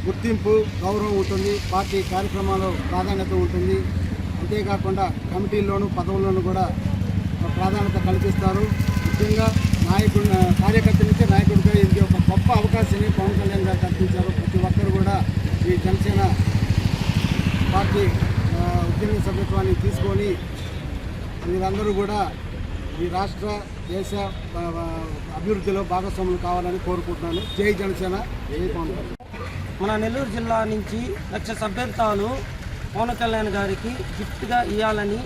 గుర్తింపు, గౌరవం ఉంటుంది, పార్టీ కార్యక్రమాల్లో ప్రాధాన్యత ఉంటుంది. అంతేకాకుండా కమిటీల్లోనూ పదవుల్లోనూ కూడా ప్రాధాన్యత కల్పిస్తారు. ముఖ్యంగా కార్యకర్త నుంచి నాయకుడిగా ఇది ఒక గొప్ప అవకాశాన్ని పవన్ కళ్యాణ్ గారు కల్పించారు. ప్రతి ఒక్కరు కూడా ఈ జనసేన పార్టీ ఉద్యమ సభ్యత్వాన్ని తీసుకొని మీరందరూ కూడా ఈ రాష్ట్ర దేశ అభివృద్ధిలో భాగస్వాములు కావాలని కోరుకుంటున్నాను. జై జనసేన, జై పవన్ కళ్యాణ్. మన నెల్లూరు జిల్లా నుంచి 1,00,000 సభ్యత్వాలు పవన్ కళ్యాణ్ గారికి గిఫ్ట్గా ఇవ్వాలని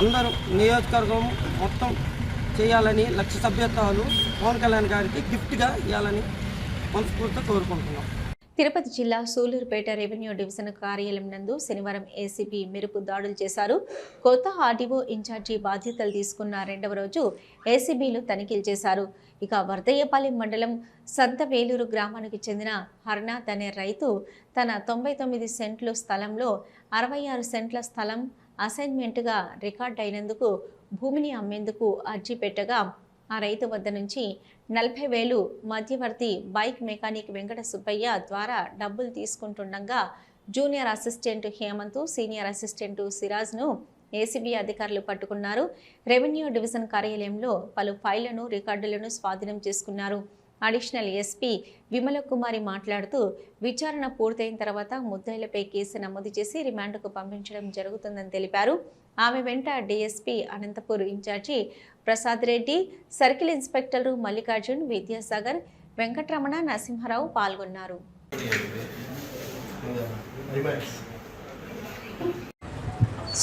అందరూ నియోజకవర్గం మొత్తం చేయాలని 1,00,000 సభ్యత్వాలు పవన్ కళ్యాణ్ గారికి గిఫ్ట్గా ఇవ్వాలని మనస్ఫూర్తిగా కోరుకుంటున్నాం. తిరుపతి జిల్లా సూలూరుపేట రెవెన్యూ డివిజన్ కార్యాలయం నందు శనివారం ఏసీబీ మెరుపు దాడులు చేశారు. కొత్త ఆర్డీఓ ఇన్ఛార్జి బాధ్యతలు తీసుకున్న 2వ రోజు ఏసీబీలు తనిఖీలు చేశారు. ఇక వర్దయ్యపాలెం మండలం సంతవేలూరు గ్రామానికి చెందిన హర్నాథ్ అనే రైతు తన 99 సెంట్లు స్థలంలో 66 సెంట్ల స్థలం అసైన్మెంట్గా రికార్డ్ అయినందుకు భూమిని అమ్మేందుకు అర్జీ పెట్టగా ఆ రైతు వద్ద నుంచి 40,000 మధ్యవర్తి బైక్ మెకానిక్ వెంకట సుబ్బయ్య ద్వారా డబ్బులు తీసుకుంటుండగా junior assistant Hemant, senior assistant సిరాజ్ను ఏసీబీ అధికారులు పట్టుకున్నారు. రెవెన్యూ డివిజన్ కార్యాలయంలో పలు ఫైళ్లను, రికార్డులను స్వాధీనం చేసుకున్నారు. అడిషనల్ ఎస్పీ విమల కుమారి మాట్లాడుతూ విచారణ పూర్తయిన తర్వాత ముద్దాయిలపై కేసు నమోదు చేసి రిమాండ్కు పంపించడం జరుగుతుందని తెలిపారు. ఆమె వెంట DSP Anantapur in charge Prasad Reddy, circle ఇన్స్పెక్టర్లు మల్లికార్జున్, విద్యాసాగర్, వెంకటరమణ, నరసింహారావు పాల్గొన్నారు.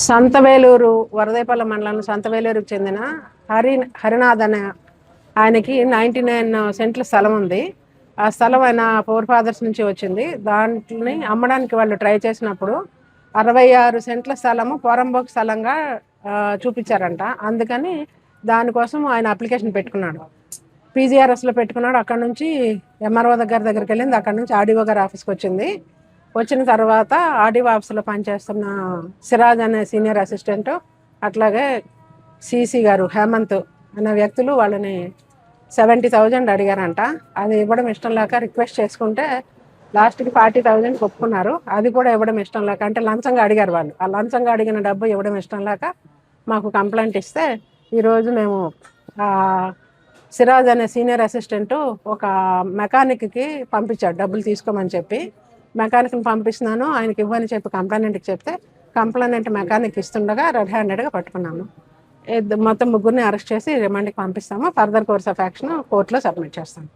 సంతవేలూరు వరదైపల్లి మండలం సంతవేలూరుకు చెందిన హరినాథ్ అనే ఆయనకి 99 సెంట్ల స్థలం ఉంది. ఆ స్థలం ఆయన 4 ఫాదర్స్ నుంచి వచ్చింది. దాంట్ని అమ్మడానికి వాళ్ళు ట్రై చేసినప్పుడు 66 సెంట్ల స్థలము పోరంబోక్ స్థలంగా చూపించారంట. అందుకని దానికోసం ఆయన అప్లికేషన్ పెట్టుకున్నాడు. పీజీఆర్ఎస్లో పెట్టుకున్నాడు. అక్కడ నుంచి ఎంఆర్ఓ దగ్గరికి వెళ్ళింది. అక్కడ నుంచి ఆర్డీఓ గారి ఆఫీస్కి వచ్చింది. వచ్చిన తర్వాత ఆర్డీఓ ఆఫీస్లో పనిచేస్తున్న సిరాజ్ అనే సీనియర్ అసిస్టెంట్, అట్లాగే సిసి గారు హేమంత్ అనే వ్యక్తులు వాళ్ళని 70,000 అడిగారంట. అది ఇవ్వడం ఇష్టం లేక రిక్వెస్ట్ చేసుకుంటే లాస్ట్కి 40,000 ఒప్పుకున్నారు. అది కూడా ఇవ్వడం ఇష్టం లేక, అంటే లంచంగా అడిగారు వాళ్ళు. ఆ లంచంగా అడిగిన డబ్బు ఇవ్వడం ఇష్టం లేక మాకు కంప్లైంట్ ఇస్తే ఈరోజు మేము సిరాజ్ అనే సీనియర్ అసిస్టెంట్ ఒక మెకానిక్కి పంపించాడు డబ్బులు తీసుకోమని చెప్పి. మెకానిక్ని పంపిస్తున్నాను, ఆయనకి ఇవ్వని చెప్పి కంప్లైంట్కి చెప్తే కంప్లైంట్ మెకానిక్ ఇస్తుండగా రెడ్ హ్యాండెడ్గా పట్టుకున్నాము. మొత్తం 3గురిని అరెస్ట్ చేసి రిమాండ్కి పంపిస్తాము. ఫర్దర్ కోర్స్ ఆఫ్ యాక్షన్ కోర్టులో సబ్మిట్ చేస్తాము.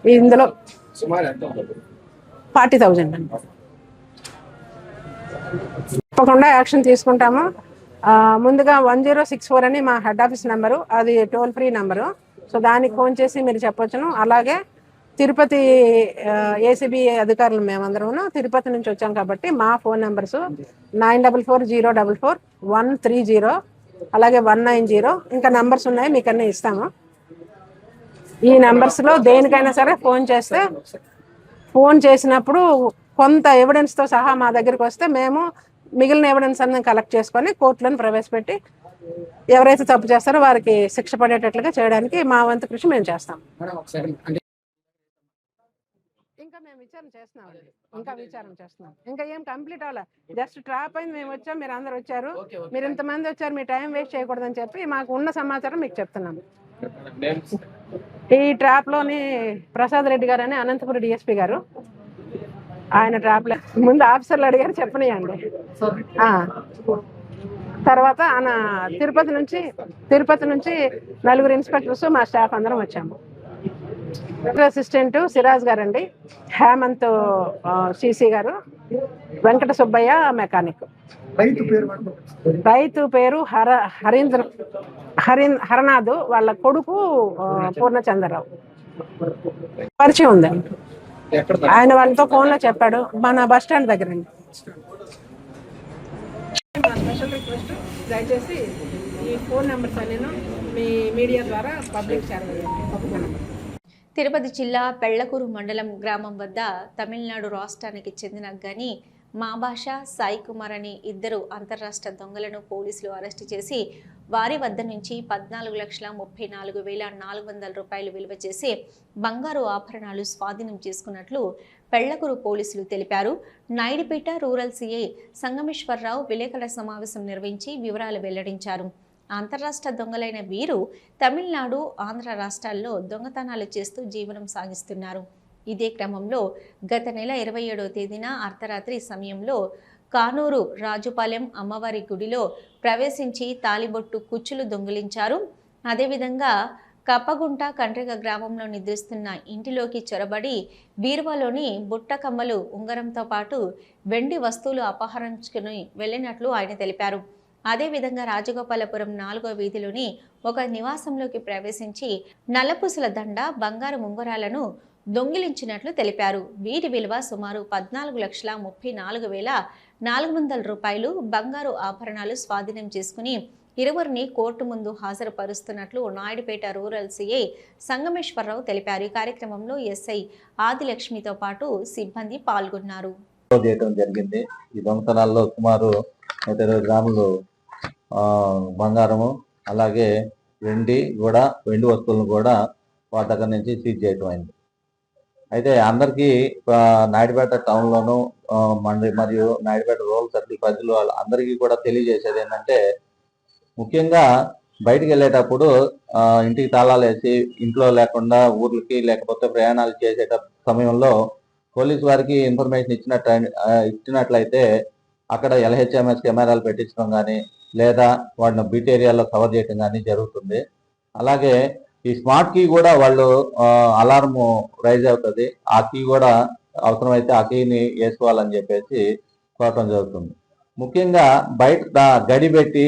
ఇందులో 40,000 అండి. తప్పకుండా యాక్షన్ తీసుకుంటాము. ముందుగా 1064 అని మా హెడ్ ఆఫీస్ నెంబరు, అది టోల్ ఫ్రీ నెంబరు. సో దానికి ఫోన్ చేసి మీరు చెప్పొచ్చును. అలాగే తిరుపతి ఏసీబీ అధికారులు మేమందరము తిరుపతి నుంచి వచ్చాం కాబట్టి మా ఫోన్ నెంబర్స్ 9440444130, అలాగే 190, ఇంకా నంబర్స్ ఉన్నాయి, మీకు అన్నీ ఇస్తాము. ఈ నెంబర్స్లో దేనికైనా సరే ఫోన్ చేసినప్పుడు కొంత ఎవిడెన్స్తో సహా మా దగ్గరికి వస్తే మేము మిగిలిన ఎవిడెన్స్ అన్ని కలెక్ట్ చేసుకొని కోర్టులను ప్రవేశపెట్టి ఎవరైతే తప్పు చేస్తారో వారికి శిక్ష పడేటట్లుగా చేయడానికి మా వంతు కృషి మేము చేస్తాం. ఇంకా మేము విచారణ చేస్తున్నాం. ఇంకా ఏం కంప్లీట్ అవ్వలే. జస్ట్ ట్రాప్ అయింది. మేము వచ్చాం, మీరు అందరు వచ్చారు, మీరు ఇంతమంది వచ్చారు, మీ టైం వేస్ట్ చేయకూడదని చెప్పి మాకు ఉన్న సమాచారం మీకు చెప్తున్నాము. ఈ ట్రాప్లోని ప్రసాద్ రెడ్డి గారు అని అనంతపురం డిఎస్పీ గారు, ఆయన ట్రాప్లో ముందు ఆఫీసర్లు అడిగారు చెప్పనియండి. తర్వాత ఆయన తిరుపతి నుంచి 4 ఇన్స్పెక్టర్స్ మా స్టాఫ్ అందరం వచ్చాము. అసిస్టెంట్ సిరాజ్ గారండి, హేమంత్ సిసి గారు, వెంకట సుబ్బయ్య మెకానిక్. రైతు పేరు హరనాథ్, వాళ్ళ కొడుకు పూర్ణచంద్రరావు. పరిచయం ఉందండి. ఆయన వాళ్ళతో ఫోన్లో చెప్పాడు. మన బస్ స్టాండ్ దగ్గర అండి. స్పెషల్ రిక్వెస్ట్, దయచేసి ఈ ఫోన్ నెంబర్స్ అన్నీ మీ మీడియా ద్వారా పబ్లిక్ చేరవేయండి. తిరుపతి జిల్లా పెళ్లకూరు మండలం గ్రామం వద్ద తమిళనాడు రాష్ట్రానికి చెందిన గని మా భాష సాయి కుమార్ అనే ఇద్దరు అంతర్రాష్ట్ర దొంగలను పోలీసులు అరెస్టు చేసి వారి వద్ద నుంచి 14,34,400 రూపాయలు విలువ చేసే బంగారు ఆభరణాలు స్వాధీనం చేసుకున్నట్లు పెళ్లకూరు పోలీసులు తెలిపారు. నాయుడుపేట రూరల్ సిఐ సంగమేశ్వరరావు విలేకరుల సమావేశం నిర్వహించి వివరాలు వెల్లడించారు. అంతర్రాష్ట్ర దొంగలైన వీరు తమిళనాడు, ఆంధ్ర రాష్ట్రాల్లో దొంగతనాలు చేస్తూ జీవనం సాగిస్తున్నారు. ఇదే క్రమంలో గత నెల 27వ తేదీన అర్ధరాత్రి సమయంలో కానూరు రాజుపాలెం అమ్మవారి గుడిలో ప్రవేశించి తాలిబొట్టు కుచ్చులు దొంగిలించారు. అదేవిధంగా కప్పగుంట కండ్రిగ గ్రామంలో నిద్రిస్తున్న ఇంటిలోకి చొరబడి బీరువాలోని బుట్టకమ్మలు, ఉంగరంతో పాటు వెండి వస్తువులు అపహరించుకుని వెళ్లినట్లు ఆయన తెలిపారు. అదేవిధంగా రాజగోపాలపురం 4వ వీధిలోని ఒక నివాసంలోకి ప్రవేశించి నల్లపూసల దండ, బంగారు ఉంగరాలను దొంగిలించినట్లు తెలిపారు. వీటి విలువ సుమారు 14,34,400 రూపాయలు బంగారు ఆభరణాలు స్వాధీనం చేసుకుని ఇరువురిని కోర్టు ముందు హాజరుపరుస్తున్నట్లు నాయుడుపేట రూరల్ సిఐ సంగమేశ్వరరావు తెలిపారు. ఈ కార్యక్రమంలో ఎస్ఐ ఆదిలక్ష్మితో పాటు సిబ్బంది పాల్గొన్నారు. జరిగింది. ఈ దొంగతనాల్లో సుమారు 120 గ్రాములు బంగారము, అలాగే వెండి వస్తువులను కూడా వాటి దగ్గర నుంచి సీజ్ చేయడం అయింది. అయితే అందరికీ నాయుడుపేట టౌన్లోను మరియు నాయుడుపేట రూరల్ సర్కిల్ ప్రజలు అందరికీ కూడా తెలియజేసేది ఏంటంటే, ముఖ్యంగా బయటికి వెళ్ళేటప్పుడు ఇంటికి తాళాలు వేసి ఇంట్లో లేకుండా ఊర్లకి లేకపోతే ప్రయాణాలు చేసే సమయంలో పోలీసు వారికి ఇన్ఫర్మేషన్ ఇచ్చినట్లయితే అక్కడ LHMS కెమెరాలు పెట్టించడం కానీ లేదా వాటిని బీట్ ఏరియాలో కవర్ చేయడం కానీ జరుగుతుంది. అలాగే ఈ స్మార్ట్ కీ కూడా వాళ్ళు అలారం రైజ్ అవుతుంది. ఆ కీ కూడా అవసరమైతే ఆ కీని వేసుకోవాలని చెప్పేసి కోరటం జరుగుతుంది. ముఖ్యంగా బయట గడి పెట్టి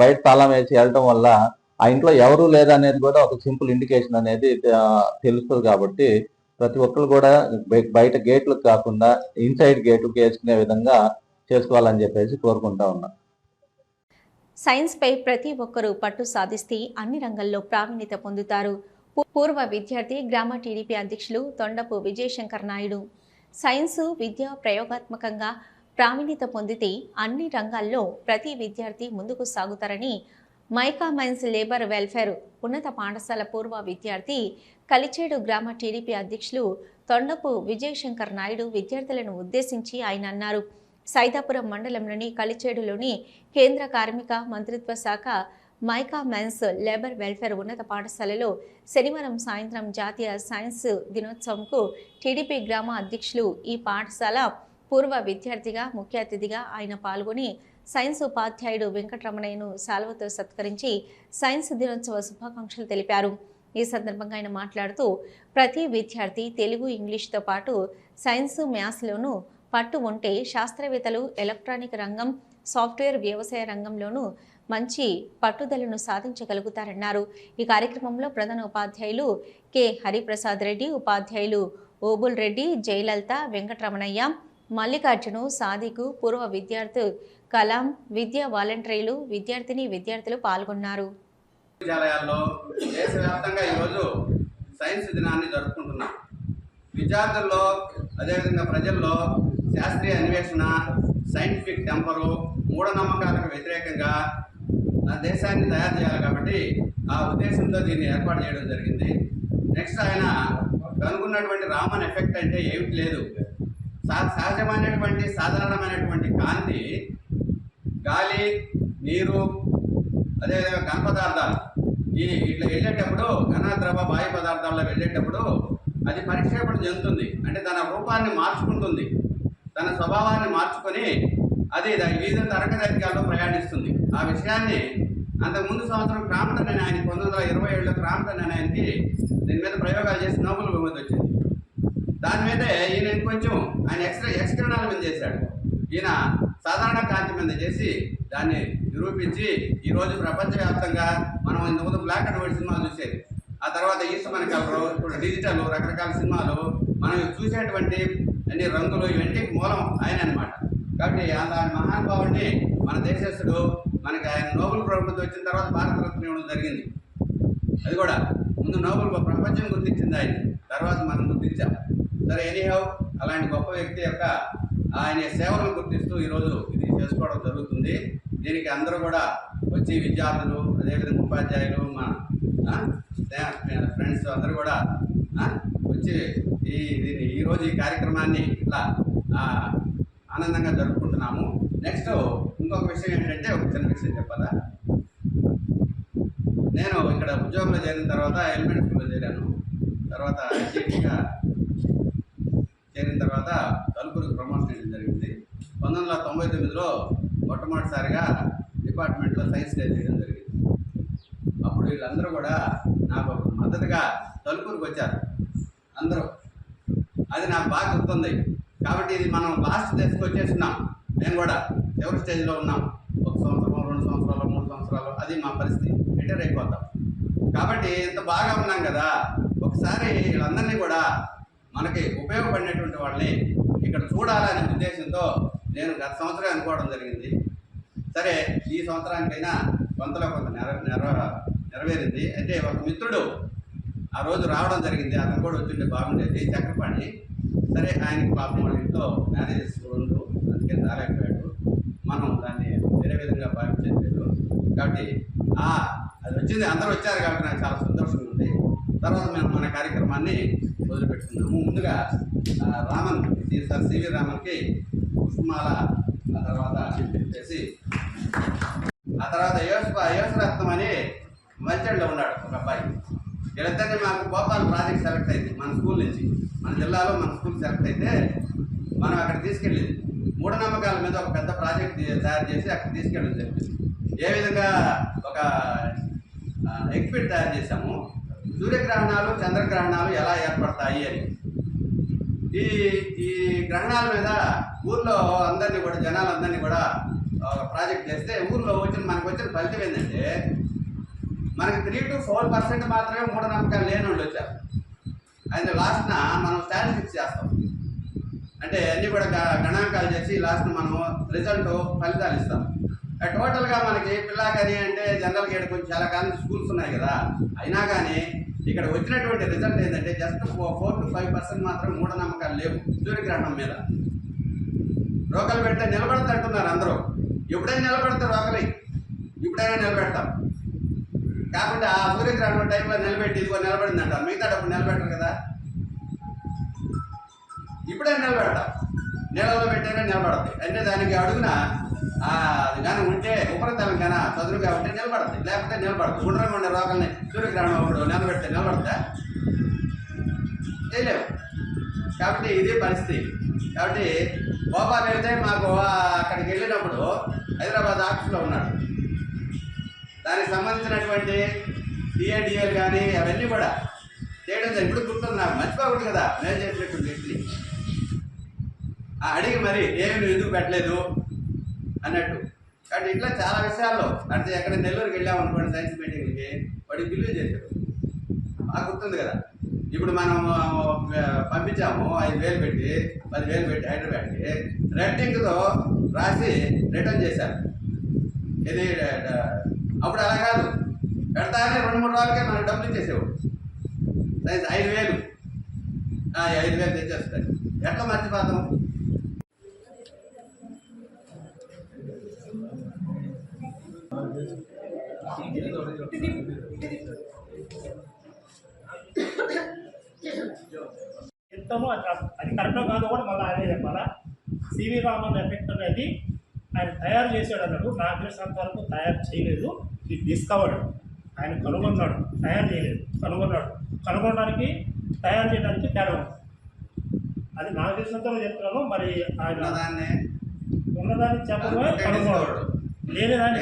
బయట తాళం వేసి వెళ్ళడం వల్ల ఆ ఇంట్లో ఎవరు లేదనేది కూడా ఒక సింపుల్ ఇండికేషన్ అనేది తెలుస్తుంది. కాబట్టి ప్రతి ఒక్కరు కూడా బయట గేట్లకు కాకుండా ఇన్సైడ్ గేట్లకు వేసుకునే విధంగా చేసుకోవాలని చెప్పేసి కోరుకుంటా ఉన్నా. సైన్స్ పై ప్రతి ఒక్కరూ పట్టు సాధిస్తే అన్ని రంగాల్లో ప్రావీణ్యత పొందుతారు. పూర్వ విద్యార్థి గ్రామ టీడీపీ అధ్యక్షులు తొండపు విజయశంకర్ నాయుడు. సైన్సు విద్య ప్రయోగాత్మకంగా ప్రావీణ్యత పొందితే అన్ని రంగాల్లో ప్రతి విద్యార్థి ముందుకు సాగుతారని మైకా మైన్స్ లేబర్ వెల్ఫేర్ ఉన్నత పాఠశాల పూర్వ విద్యార్థి కలిచేడు గ్రామ టీడీపీ అధ్యక్షులు తొండపు విజయశంకర్ నాయుడు విద్యార్థులను ఉద్దేశించి ఆయన అన్నారు. సైదాపురం మండలంలోని కలిచేడులోని కేంద్ర కార్మిక మంత్రిత్వ శాఖ మైకా మెన్స్ లేబర్ వెల్ఫేర్ ఉన్నత పాఠశాలలో శనివారం సాయంత్రం జాతీయ సైన్స్ దినోత్సవంకు టీడీపీ గ్రామ అధ్యక్షులు ఈ పాఠశాల పూర్వ విద్యార్థిగా ముఖ్య అతిథిగా ఆయన పాల్గొని సైన్స్ ఉపాధ్యాయుడు వెంకటరమణయ్యను శాలువతో సత్కరించి సైన్స్ దినోత్సవ శుభాకాంక్షలు తెలిపారు. ఈ సందర్భంగా ఆయన మాట్లాడుతూ ప్రతి విద్యార్థి తెలుగు, ఇంగ్లీష్తో పాటు సైన్స్, మ్యాథ్స్లోనూ పట్టు ఉంటే శాస్త్రవేత్తలు ఎలక్ట్రానిక్ రంగం, సాఫ్ట్వేర్, వ్యవసాయ రంగంలోనూ మంచి పట్టుదలను సాధించగలుగుతారన్నారు. ఈ కార్యక్రమంలో ప్రధాన ఉపాధ్యాయులు కె హరిప్రసాద్ రెడ్డి, ఉపాధ్యాయులు ఓబుల్ రెడ్డి, జయలలిత, వెంకటరమణయ్య, మల్లికార్జును, సాదికు, పూర్వ విద్యార్థి కలాం, విద్యా వాలంటీర్లు, విద్యార్థులు పాల్గొన్నారు. విద్యాలయాల్లో దేశవ్యాప్తంగా ఈరోజు సైన్స్ దినాన్ని జరుపుకుంటున్నాం. విద్యార్థుల్లో అదేవిధంగా ప్రజల్లో శాస్త్రీయ అన్వేషణ, సైంటిఫిక్ టెంపరు, మూఢనమ్మకాలకు వ్యతిరేకంగా దేశాన్ని తయారు చేయాలి. కాబట్టి ఆ ఉద్దేశంతో దీన్ని ఏర్పాటు చేయడం జరిగింది. నెక్స్ట్ ఆయన కనుగొన్నటువంటి రామన్ ఎఫెక్ట్ అంటే ఏమిటి లేదు. సహజమైనటువంటి సాధారణమైనటువంటి కాంతి, గాలి, నీరు, అదేవిధంగా ఘన పదార్థాలు ఇట్లా వెళ్ళేటప్పుడు ఘన, ద్రవ, వాయు పదార్థాల్లో వెళ్ళేటప్పుడు అది పరిక్షేపణ చెందుతుంది. అంటే తన రూపాన్ని మార్చుకుంటుంది, తన స్వభావాన్ని మార్చుకొని అది వివిధ తరంగదైర్ఘ్యాల్లో ప్రయాణిస్తుంది. ఆ విషయాన్ని అంతకుముందు సంవత్సరం క్రాంప్టన్ అని ఆయన 1927లో క్రాంప్టన్ అని ఆయనకి దీని మీద ప్రయోగాలు చేసి నోబెల్ బహుమతి వచ్చింది. దాని మీదే ఈయన కొంచెం ఆయన ఎక్స్కిరణాల మీద చేశాడు. ఈయన సాధారణ కాంతి మీద చేసి దాన్ని నిరూపించి ఈరోజు ప్రపంచవ్యాప్తంగా మనం ఇంతకుముందు బ్లాక్ అండ్ వైట్ సినిమాలు చూసేది, ఆ తర్వాత ఈస్టమన్ కలరు, ఇప్పుడు డిజిటల్ రకరకాల సినిమాలు మనం చూసేటువంటి అన్ని రంగులు ఇవన్నీ మూలం ఆయన అనమాట. కాబట్టి అలాంటి మహానుభావుడిని మన దేశస్థుడు మనకి ఆయన నోబెల్ బహుమతి వచ్చిన తర్వాత భారతరత్న ఇవ్వడం జరిగింది. అది కూడా ముందు నోబెల్ ప్రపంచం గుర్తించింది ఆయన, తర్వాత మనం గుర్తించాం. సరే, ఎనీహౌ అలాంటి గొప్ప వ్యక్తి యొక్క ఆయన సేవలను గుర్తిస్తూ ఈరోజు ఇది చేసుకోవడం జరుగుతుంది. దీనికి అందరూ కూడా వచ్చి విద్యార్థులు, అదేవిధంగా ఉపాధ్యాయులు, మా ఫ్రెండ్స్ అందరూ కూడా వచ్చి ఈరోజు ఈ కార్యక్రమాన్ని ఇట్లా ఆనందంగా జరుపుకుంటున్నాము. నెక్స్ట్ ఇంకొక విషయం ఏంటంటే, ఒక చిన్న విషయం చెప్పాలా. నేను ఇక్కడ ఉద్యోగంలో చేరిన తర్వాత ఎలిమెంటరీ స్కూల్లో చేరాను. తర్వాత ఐసీటీగా చేరిన తర్వాత తలుపురికి ప్రమోషన్ చేయడం జరిగింది. 1999లో మొట్టమొదటిసారిగా డిపార్ట్మెంట్లో సైన్స్ డే చేయడం జరిగింది. అప్పుడు వీళ్ళందరూ కూడా నాకు మద్దతుగా తలుపురికి వచ్చారు అందరూ. అది నాకు బాగా గుర్తుంది. కాబట్టి ఇది మనం లాస్ట్ దశకు వచ్చేస్తున్నాం. నేను కూడా చివరి స్టేజ్లో ఉన్నాం. 1 సంవత్సరం, 2 సంవత్సరాలు, 3 సంవత్సరాలు, అది మా పరిస్థితి. రిటైర్ అయిపోతాం. కాబట్టి ఇంత బాగా ఉన్నాం కదా, ఒకసారి వీళ్ళందరినీ కూడా మనకి ఉపయోగపడినటువంటి వాళ్ళని ఇక్కడ చూడాలనే ఉద్దేశంతో నేను గత సంవత్సరం అనుకోవడం జరిగింది. సరే, ఈ సంవత్సరానికైనా కొంతలో కొంత నెరవేరింది. అయితే ఒక మిత్రుడు ఆ రోజు రావడం జరిగింది. అతను కూడా వచ్చింటే బాగుండేది, చక్రపాణి. సరే, ఆయనకి పాపం వాళ్ళ ఇంట్లో మ్యారేజెస్ ఉండు, అందుకే రాలేకపోయాడు. మనం దాన్ని వేరే విధంగా భావించలేదు. కాబట్టి అది వచ్చింది, అందరూ వచ్చారు కాబట్టి నాకు చాలా సంతోషంగా ఉంది. తర్వాత మేము మన కార్యక్రమాన్ని మొదలుపెట్టుకున్నాము. ముందుగా రామన్ సార్ సివి రామన్కి పుష్పమాల, ఆ తర్వాత చేసి, ఆ తర్వాత యోసరత్నం అని మంచంలో ఉన్నాడు ఒక అబ్బాయి. వీళ్ళిద్దరినీ మాకు భోపాల్ ప్రాజెక్ట్ సెలెక్ట్ అయింది మన స్కూల్ నుంచి. మన జిల్లాలో మన స్కూల్ సెలెక్ట్ అయితే మనం అక్కడ తీసుకెళ్ళింది. మూఢనమ్మకాల మీద ఒక పెద్ద ప్రాజెక్ట్ తయారు చేసి అక్కడ తీసుకెళ్ళడం జరిగింది. ఏ విధంగా ఒక ఎగ్జిబిట్ తయారు చేశాము, సూర్యగ్రహణాలు, చంద్రగ్రహణాలు ఎలా ఏర్పడతాయి అని. ఈ గ్రహణాల మీద ఊర్లో అందరినీ కూడా, జనాలందరినీ కూడా ప్రాజెక్ట్ చేస్తే ఊర్లో మనకు వచ్చిన ఫలితం ఏంటంటే, మనకి 3 to 4% మాత్రమే మూఢనమ్మకాలు లేని వాళ్ళు వచ్చారు. అయితే లాస్ట్న మనం స్టాటిస్టిక్స్ చేస్తాం. అంటే అన్నీ కూడా గణాంకాలు చేసి లాస్ట్న మనం రిజల్ట్, ఫలితాలు ఇస్తాం. టోటల్గా మనకి పిల్లాకని అంటే జనరల్గా ఇక్కడ కొంచెం చాలా కాలం స్కూల్స్ ఉన్నాయి కదా, అయినా కానీ ఇక్కడ వచ్చినటువంటి రిజల్ట్ ఏంటంటే జస్ట్ 4 to 5% మాత్రం మూఢనమ్మకాలు లేవు సూర్యగ్రహణం మీద. రోకలు పెడితే నిలబడతాంటున్నారు అందరూ. ఎప్పుడైనా నిలబడతారు రోకలి, ఇప్పుడైనా నిలబెడతాం. కాకుండా ఆ సూర్యగ్రహణం టైంలో నిలబెట్టి ఇదిగో నిలబడింది అంటారు, మిగతా డబ్బు నిలబెట్టరు కదా. ఇప్పుడైనా నిలబెడతాం, నీళ్ళలో పెట్టైనా నిలబడతాయి. అంటే దానికి అడుగున అది కానీ ఉంటే ఉపరితలం కానీ చదురుగా ఉంటే నిలబడతాయి, లేకపోతే నిలబడతాయి. గుండ్రంగా ఉండే రోకల్ని సూర్యగ్రహణం ఒకడు నిలబెడితే నిలబడతా చేయలేవు. కాబట్టి ఇదే పరిస్థితి. కాబట్టి భోపాల్ వెళ్తే మాకు అక్కడికి వెళ్ళినప్పుడు హైదరాబాద్ ఆఫీస్లో ఉన్నాడు. దానికి సంబంధించినటువంటి డిఏడిఏలు కానీ అవన్నీ కూడా చేయడం జరిగింది. ఇప్పుడు గుర్తుంది నాకు, మర్చిపోకూడదు కదా నేను చేసినటువంటి వ్యక్తిని. అడిగి మరి ఏమి ఎందుకు పెట్టలేదు అన్నట్టు. కాబట్టి ఇట్లా చాలా విషయాల్లో, అంటే ఎక్కడ నెల్లూరుకి వెళ్ళామనుకోండి సైన్స్ మీటింగ్కి, వాడికి బిల్లు చేశారు, బాగా గుర్తుంది కదా. ఇప్పుడు మనం పంపించాము 5,000 పెట్టి 10,000 పెట్టి హైదరాబాద్కి, రెడ్ ఇంక్తో రాసి రిటర్న్ చేశారు. ఇది అప్పుడు అలా కాదు, పెడతానే 2-3 రోజులకే మనకు డబ్బులు ఇచ్చేసేవాడు. సైన్స్ 5,000 5,000 తెచ్చేస్తారు. ఎట్లా మర్చిపోతాం? ఎంతమో అది కరెక్టో కాదో కూడా మళ్ళీ అదే చెప్పాలా. సివి రామన్ ఎఫెక్ట్ అనేది ఆయన తయారు చేశాడు అన్నాడు. నాకు తెలిసినంత వరకు తయారు చేయలేదు, ఇది డిస్కవర్డ్. ఆయన కనుగొన్నాడు, తయారు చేయలేదు, కనుగొన్నాడు. కనుగొనడానికి తయారు చేయడానికి తేడా ఉంది. అది నాకు తెలిసినంత వరకు చెప్తున్నాను. మరి ఆయన ఉన్నదాన్ని చెప్పడమే కనుగొన్నాడు, లేని దాన్ని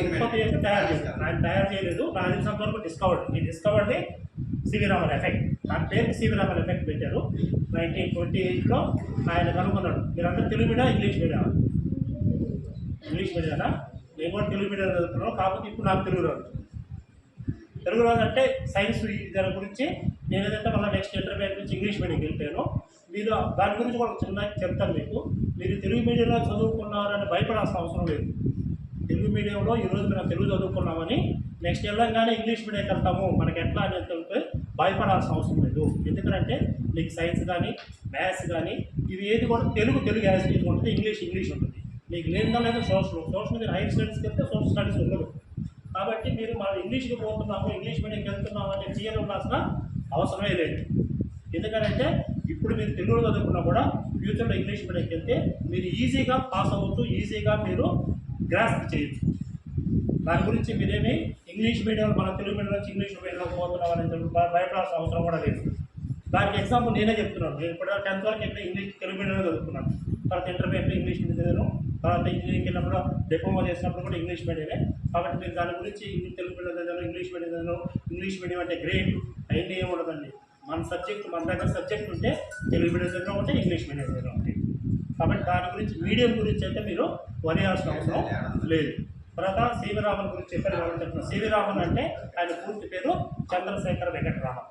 ఉత్పత్తి చేసి తయారు చేశారు. ఆయన తయారు చేయలేదు, నాకు తెలిసినంత వరకు డిస్కవర్డ్. ఈ డిస్కవర్డ్ని సివి రామన్ ఎఫెక్ట్, దాని పేరు సివి రామన్ ఎఫెక్ట్ పెట్టారు. 1928లో ఆయన కనుగొన్నాడు. మీరందరూ Telugu media, English media? English మీడియానా? నేను కూడా తెలుగు మీడియా చదువుతున్నాను. కాకపోతే ఇప్పుడు నాకు తెలుగు రాదు. తెలుగు రాదు అంటే సైన్స్ దాని గురించి నేను ఏదంటే మళ్ళీ నెక్స్ట్ ఇంటర్మీడియట్ నుంచి ఇంగ్లీష్ మీడియంకి వెళ్ళిపోయాను. మీరు దాని గురించి కూడా చిన్న చెప్తాను మీకు. మీరు తెలుగు మీడియంలో చదువుకున్నారని భయపడాల్సిన అవసరం లేదు. తెలుగు మీడియంలో ఈరోజు మనం తెలుగు చదువుకున్నామని నెక్స్ట్ వెళ్ళంగానే ఇంగ్లీష్ మీడియంకి వెళ్తాము మనకి ఎట్లా అనేది తెలిపి భయపడాల్సిన అవసరం లేదు. ఎందుకంటే మీకు సైన్స్ కానీ మ్యాథ్స్ కానీ ఇవి ఏది కూడా తెలుగు యాజ్ టీజ్ ఉంటుంది, ఇంగ్లీష్ ఉంటుంది. మీకు లేదా లేదా సోషల్ మీరు హైయర్ స్టడీస్కి వెళ్తే సోషల్ స్టడీస్ ఉండదు. కాబట్టి మీరు మనం ఇంగ్లీష్కి పోతున్నాము, ఇంగ్లీష్ మీడియంకి వెళ్తున్నాము అనే ఫియర్ ఉండాల్సిన అవసరమే లేదు. ఎందుకంటే ఇప్పుడు మీరు తెలుగులో చదువుకున్నా కూడా ఫ్యూచర్లో ఇంగ్లీష్ మీడియంకి వెళ్తే మీరు ఈజీగా పాస్ అవ్వచ్చు, ఈజీగా మీరు గ్రాస్ప్ చేయొచ్చు. దాని గురించి మీరేమి ఇంగ్లీష్ మీడియం మన తెలుగు మీడియం నుంచి ఇంగ్లీష్ మీడియంలోకి పోతున్నామని భయపడాల్సిన అవసరం కూడా లేదు. దానికి ఎగ్జాంపుల్ నేనే చెప్తున్నాను. నేను ఇప్పుడు 10th వరకు అయితే ఇంగ్లీష్ తెలుగు మీడియంలో చదువుకున్నాను. తర్వాత ఇంటర్మీడియట్ ఇంగ్లీష్ మీడియం చదివాను. తర్వాత ఇంజనీరింగ్కి వెళ్ళినప్పుడు డిప్లొమా చేసినప్పుడు కూడా ఇంగ్లీష్ మీడియమే. కాబట్టి మీరు దాని గురించి తెలుగు మీడియం చదివాను, ఇంగ్లీష్ మీడియం చదివాను, ఇంగ్లీష్ మీడియం అంటే గ్రేట్ అవన్నీ ఏమి ఉండదండి. మన దగ్గర సబ్జెక్ట్ ఉంటే తెలుగు మీడియం చదివిన ఉంటే ఇంగ్లీష్ మీడియం చదివిన ఉంటాయి. కాబట్టి దాని గురించి మీడియం గురించి అయితే మీరు వరియాల్సిన అవసరం లేదు. తర్వాత సివి రామన్ గురించి చెప్పారు. సివి రామన్ అంటే ఆయన పూర్తి పేరు చంద్రశేఖర వెంకటరామన్.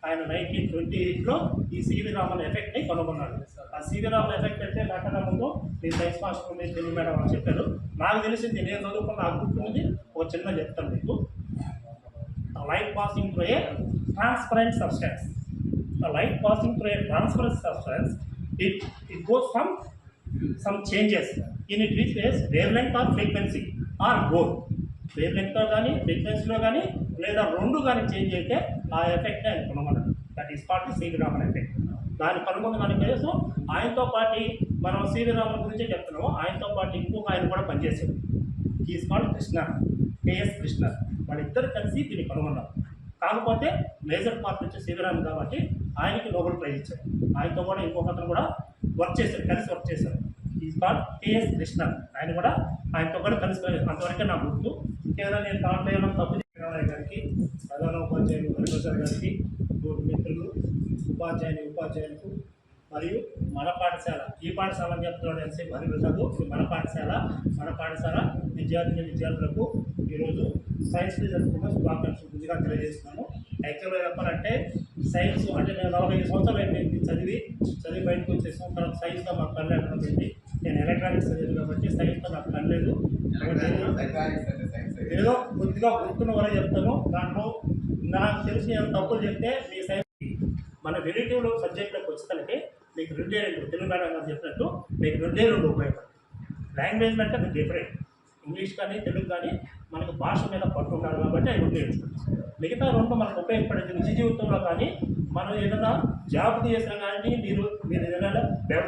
ఆయన 1928లో ఈ సివి రామన్ ఎఫెక్ట్ని కనుగొన్నాడు. ఆ సివి రామన్ ఎఫెక్ట్ అంటే నాకన్నా ముందు నేను సైన్స్ మాస్టర్ మీద తెలుగు మేడం అని చెప్పారు. నాకు తెలిసింది, నేను చదువుకున్న ఆ గుర్తున్నది ఒక చిన్న చెప్తాను మీకు. Light passing through a transparent substance. Light passing through a transparent substance, it goes from some changes in it, which is wavelength or frequency or both. Wavelength కానీ ఫ్రీక్వెన్సీలో కానీ లేదా రెండు కానీ చేంజ్ అయితే ఆ ఎఫెక్ట్ ఆయన కనుగొన్నాడు. That is called CV Raman effect. దాన్ని కనుగొన్న దాని కోసం ఆయనతో పాటు మనం సివి రామన్ గురించే చెప్తున్నాము. ఆయనతో పాటు ఇంకొక ఆయన కూడా పనిచేశాడు. Is called Krishna, KS Krishna. వాళ్ళిద్దరు కలిసి దీన్ని కనుగొన్నారు. కాకపోతే మేజర్ పార్ట్ వచ్చి సివి రామన్ కాబట్టి ఆయనకి నోబెల్ ప్రైజ్ ఇచ్చారు. ఆయనతో కూడా ఇంకొక అతను కూడా కలిసి వర్క్ చేశారు. Is called KS Krishna. ఆయన కూడా ఆయనతో కూడా కలిసి అంతవరకే నా గుర్తు. ఇంకేదైనా నేను దాంట్లో ఏమైనా తప్పు చెప్పిన గారికి, ప్రధాన ఉపాధ్యాయులు హరిప్రసాద్ గారికి, మిత్రులు ఉపాధ్యాయులకు మరియు మన పాఠశాల, ఈ పాఠశాల అని చెప్తున్నాడు ఎన్సీపీ హరిప్రసాద్. మన పాఠశాల విద్యార్థులకు ఈరోజు సైన్స్ డే జరుపుకున్న శుభాకాంక్షలు ముందుగా తెలియజేస్తున్నాను. యాక్చువల్గా చెప్పాలంటే సైన్స్ అంటే నేను 45 సంవత్సరాలు అయిపోయింది చదివి బయటకు వచ్చేసాను. తర్వాత సైన్స్తో మాకు పని లేకుండా పోయింది. నేను ఎలక్ట్రానిక్స్ చదివాను కాబట్టి సైన్స్తో నాకు పని లేదు. ఏదో కొద్దిగా గుర్తున్న వరకు చెప్తాను. దాంట్లో నాకు తెలిసి ఏమైనా తప్పులు చెప్తే మీ సైన్స్ మన రిలేటివ్ సబ్జెక్ట్లోకి వచ్చేసరికి మీకు 2 తెలుగు మేడం గారు చెప్పినట్టు మీకు 2 ఉపయోగపడతాయి. లాంగ్వేజ్ అంటే అది డిఫరెంట్. ఇంగ్లీష్ కానీ తెలుగు కానీ మనకు భాష మీద పట్టు ఉండాలి కాబట్టి అవి నేర్చుకుంటాం. మిగతా 2 మనకు ఉపయోగపడేది నిజ జీవితంలో కానీ మనం ఏదైనా జాబ్ చేసినా కానీ మీరు ఏదైనా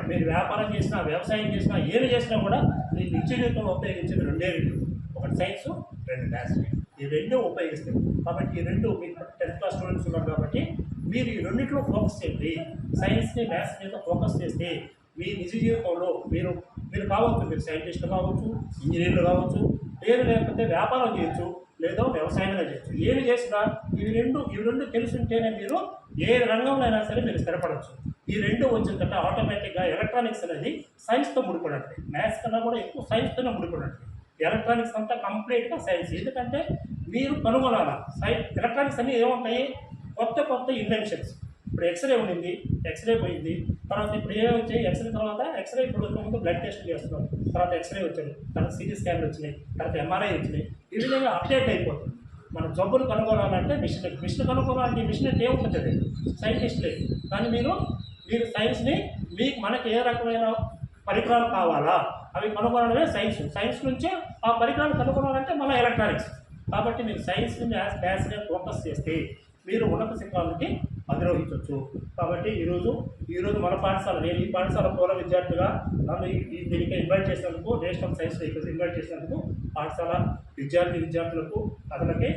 మీరు వ్యాపారం చేసినా, వ్యవసాయం చేసినా, ఏమి చేసినా కూడా మీరు నిత్య జీవితంలో ఉపయోగించేది 2. ఒకటి సైన్స్, 2 మ్యాథ్స్. ఈ 2 ఉపయోగిస్తారు. కాబట్టి ఈ 2 మీరు 10th క్లాస్ స్టూడెంట్స్ ఉన్నారు కాబట్టి మీరు ఈ 2 ఫోకస్ చేయండి. సైన్స్ని మ్యాథ్స్ మీద ఫోకస్ చేస్తే మీ నిజ జీవితంలో మీరు కావచ్చు, మీరు సైంటిస్టులు కావచ్చు, ఇంజనీర్లు కావచ్చు, లేకపోతే వ్యాపారం చేయొచ్చు, లేదా వ్యవసాయంగా చేయొచ్చు. ఏమి చేసినా ఇవి రెండు తెలుసుంటేనే మీరు ఏ రంగంలో అయినా సరే మీరు స్థిరపడవచ్చు. ఈ 2 వచ్చిందంటే ఆటోమేటిక్గా ఎలక్ట్రానిక్స్ అనేది సైన్స్తో ముడిపడండి. మ్యాథ్స్ కన్నా కూడా ఎక్కువ సైన్స్తోనే ముడిపడండి. ఎలక్ట్రానిక్స్ అంతా కంప్లీట్గా సైన్స్. ఎందుకంటే మీరు కనుగొనాలి. ఎలక్ట్రానిక్స్ అన్నీ ఏముంటాయి, కొత్త ఇన్వెన్షన్స్. ఇప్పుడు ఎక్స్రే ఉండింది, ఎక్స్రే పోయింది. తర్వాత ఇప్పుడు ఏ వచ్చాయి, ఎక్స్రే తర్వాత ఎక్స్రే ఇప్పుడు ముందు బ్లడ్ టెస్ట్ చేస్తున్నాం, తర్వాత ఎక్స్రే వచ్చాయి, తర్వాత సిటీ స్కాన్లు వచ్చినాయి, తర్వాత ఎంఆర్ఐ వచ్చినాయి. ఈ విధంగా అప్డేట్ అయిపోతుంది. మన జబ్బులు కనుగొనాలంటే మిషన్ కనుగొనాలంటే మిషన్ అంటే ఏముంటుంది, సైంటిస్టులే. కానీ మీరు సైన్స్ని మనకి ఏ రకమైన పరికరాలు కావాలా అవి కనుగొనడమే సైన్స్ నుంచే ఆ పరికరాలు కనుగొనాలంటే మన ఎలక్ట్రానిక్స్. కాబట్టి మీరు సైన్స్ని మ్యాథ్స్ని ఫోకస్ చేస్తే మీరు ఉన్నత శిఖరాలకి అధిరోహించవచ్చు. కాబట్టి ఈరోజు మన పాఠశాల, నేను ఈ పాఠశాల పూర్వ విద్యార్థిగా నన్ను దీనికి ఇన్వైట్ చేసినందుకు, నేషనల్ సైన్స్ డేకి ఇన్వైట్ చేసినందుకు పాఠశాల విద్యార్థులకు, అతనికి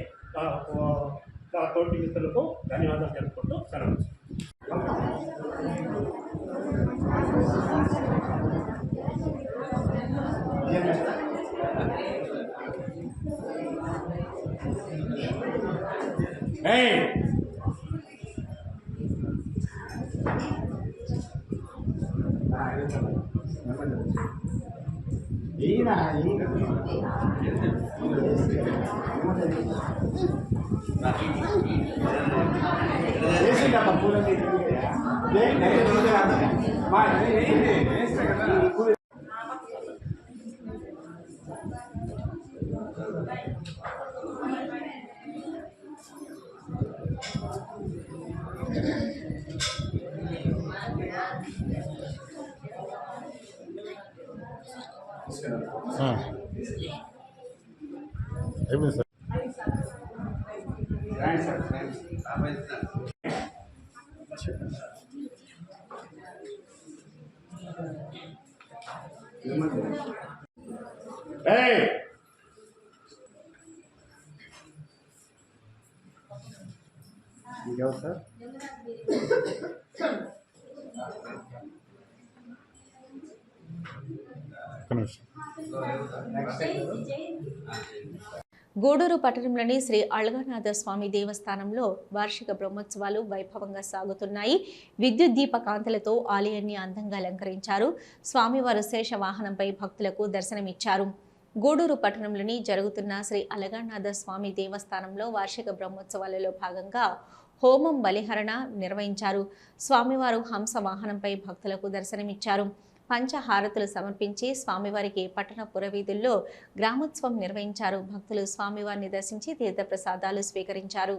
నా తోటి మిత్రులకు ధన్యవాదాలు తెలుపుకుంటూ సెలవు. ఇంకెవరు సార్? గూడూరు పట్టణంలోని శ్రీ అళగనాథ స్వామి దేవస్థానంలో వార్షిక బ్రహ్మోత్సవాలు వైభవంగా సాగుతున్నాయి. విద్యుత్ దీప కాంతులతో ఆలయాన్ని అందంగా అలంకరించారు. స్వామివారు శేష వాహనంపై భక్తులకు దర్శనమిచ్చారు. గూడూరు పట్టణంలోని జరుగుతున్న శ్రీ అళగనాథ స్వామి దేవస్థానంలో వార్షిక బ్రహ్మోత్సవాలలో భాగంగా హోమం బలిహరణ నిర్వహించారు. స్వామివారు హంస వాహనంపై భక్తులకు దర్శనమిచ్చారు. పంచహారతులు సమర్పించి స్వామివారికి పట్టణ పురవీధుల్లో గ్రామోత్సవం నిర్వహించారు. భక్తులు స్వామివారిని దర్శించి తీర్థప్రసాదాలు స్వీకరించారు.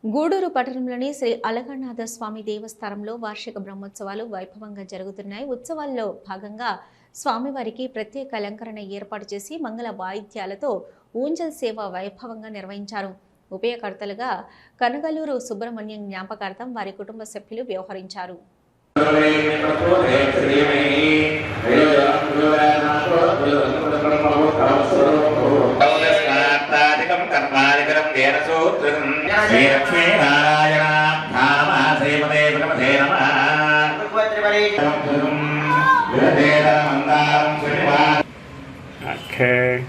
గూడూరు పట్టణంలోని శ్రీ అళగనాథ స్వామి దేవస్థానంలో వార్షిక బ్రహ్మోత్సవాలు వైభవంగా జరుగుతున్నాయి. ఉత్సవాల్లో భాగంగా స్వామివారికి ప్రత్యేక అలంకరణ ఏర్పాటు చేసి మంగళ వాయిద్యాలతో ఊంజల్ సేవ వైభవంగా నిర్వహించారు. ఉభయకర్తలుగా కనగలూరు సుబ్రహ్మణ్యం జ్ఞాపకార్థం వారి కుటుంబ సభ్యులు వ్యవహరించారు. Okay.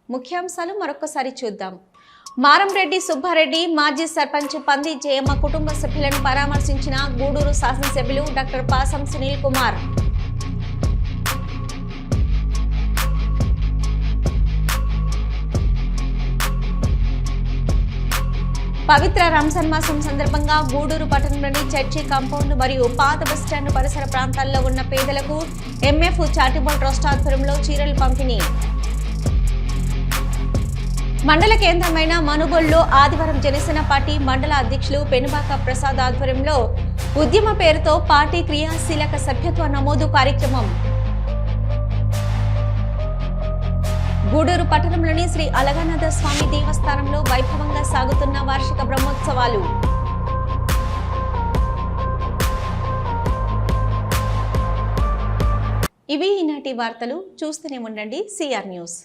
ముఖ్యాంశాలు మరొకసారి చూద్దాం. మారంరెడ్డి సుబ్బారెడ్డి మాజీ సర్పంచ్ పంది జయమ్మ కుటుంబ సభ్యులను పరామర్శించిన గూడూరు శాసనసభ్యులు డాక్టర్ పాసం సునీల్ కుమార్. పవిత్ర రంజాన్ మాసం సందర్భంగా గూడూరు పట్టణంలోని చర్చి కాంపౌండ్ మరియు పాత బస్టాండ్ పరిసర ప్రాంతాల్లో ఉన్న పేదలకు ఎంఎఫ్ చారిటబుల్ ట్రస్ట్ ఆధ్వర్యంలో చీరలు పంపిణీ. మండల కేంద్రమైన మనుగోలులో ఆదివారం జనసేన పార్టీ మండల అధ్యక్షులు పెనుబాక ప్రసాద్ ఆధ్వర్యంలో ఉద్యమ పేరుతో పార్టీ క్రియాశీలక సభ్యత్వ నమోదు కార్యక్రమం. గూడూరు పట్టణంలోని శ్రీ అలగానాథ స్వామి దేవస్థానంలో వైభవంగా సాగుతున్న వార్షిక బ్రహ్మోత్సవాలు. ఇవి ఈనాటి వార్తలు. చూస్తూనే ఉండండి సిఆర్ న్యూస్.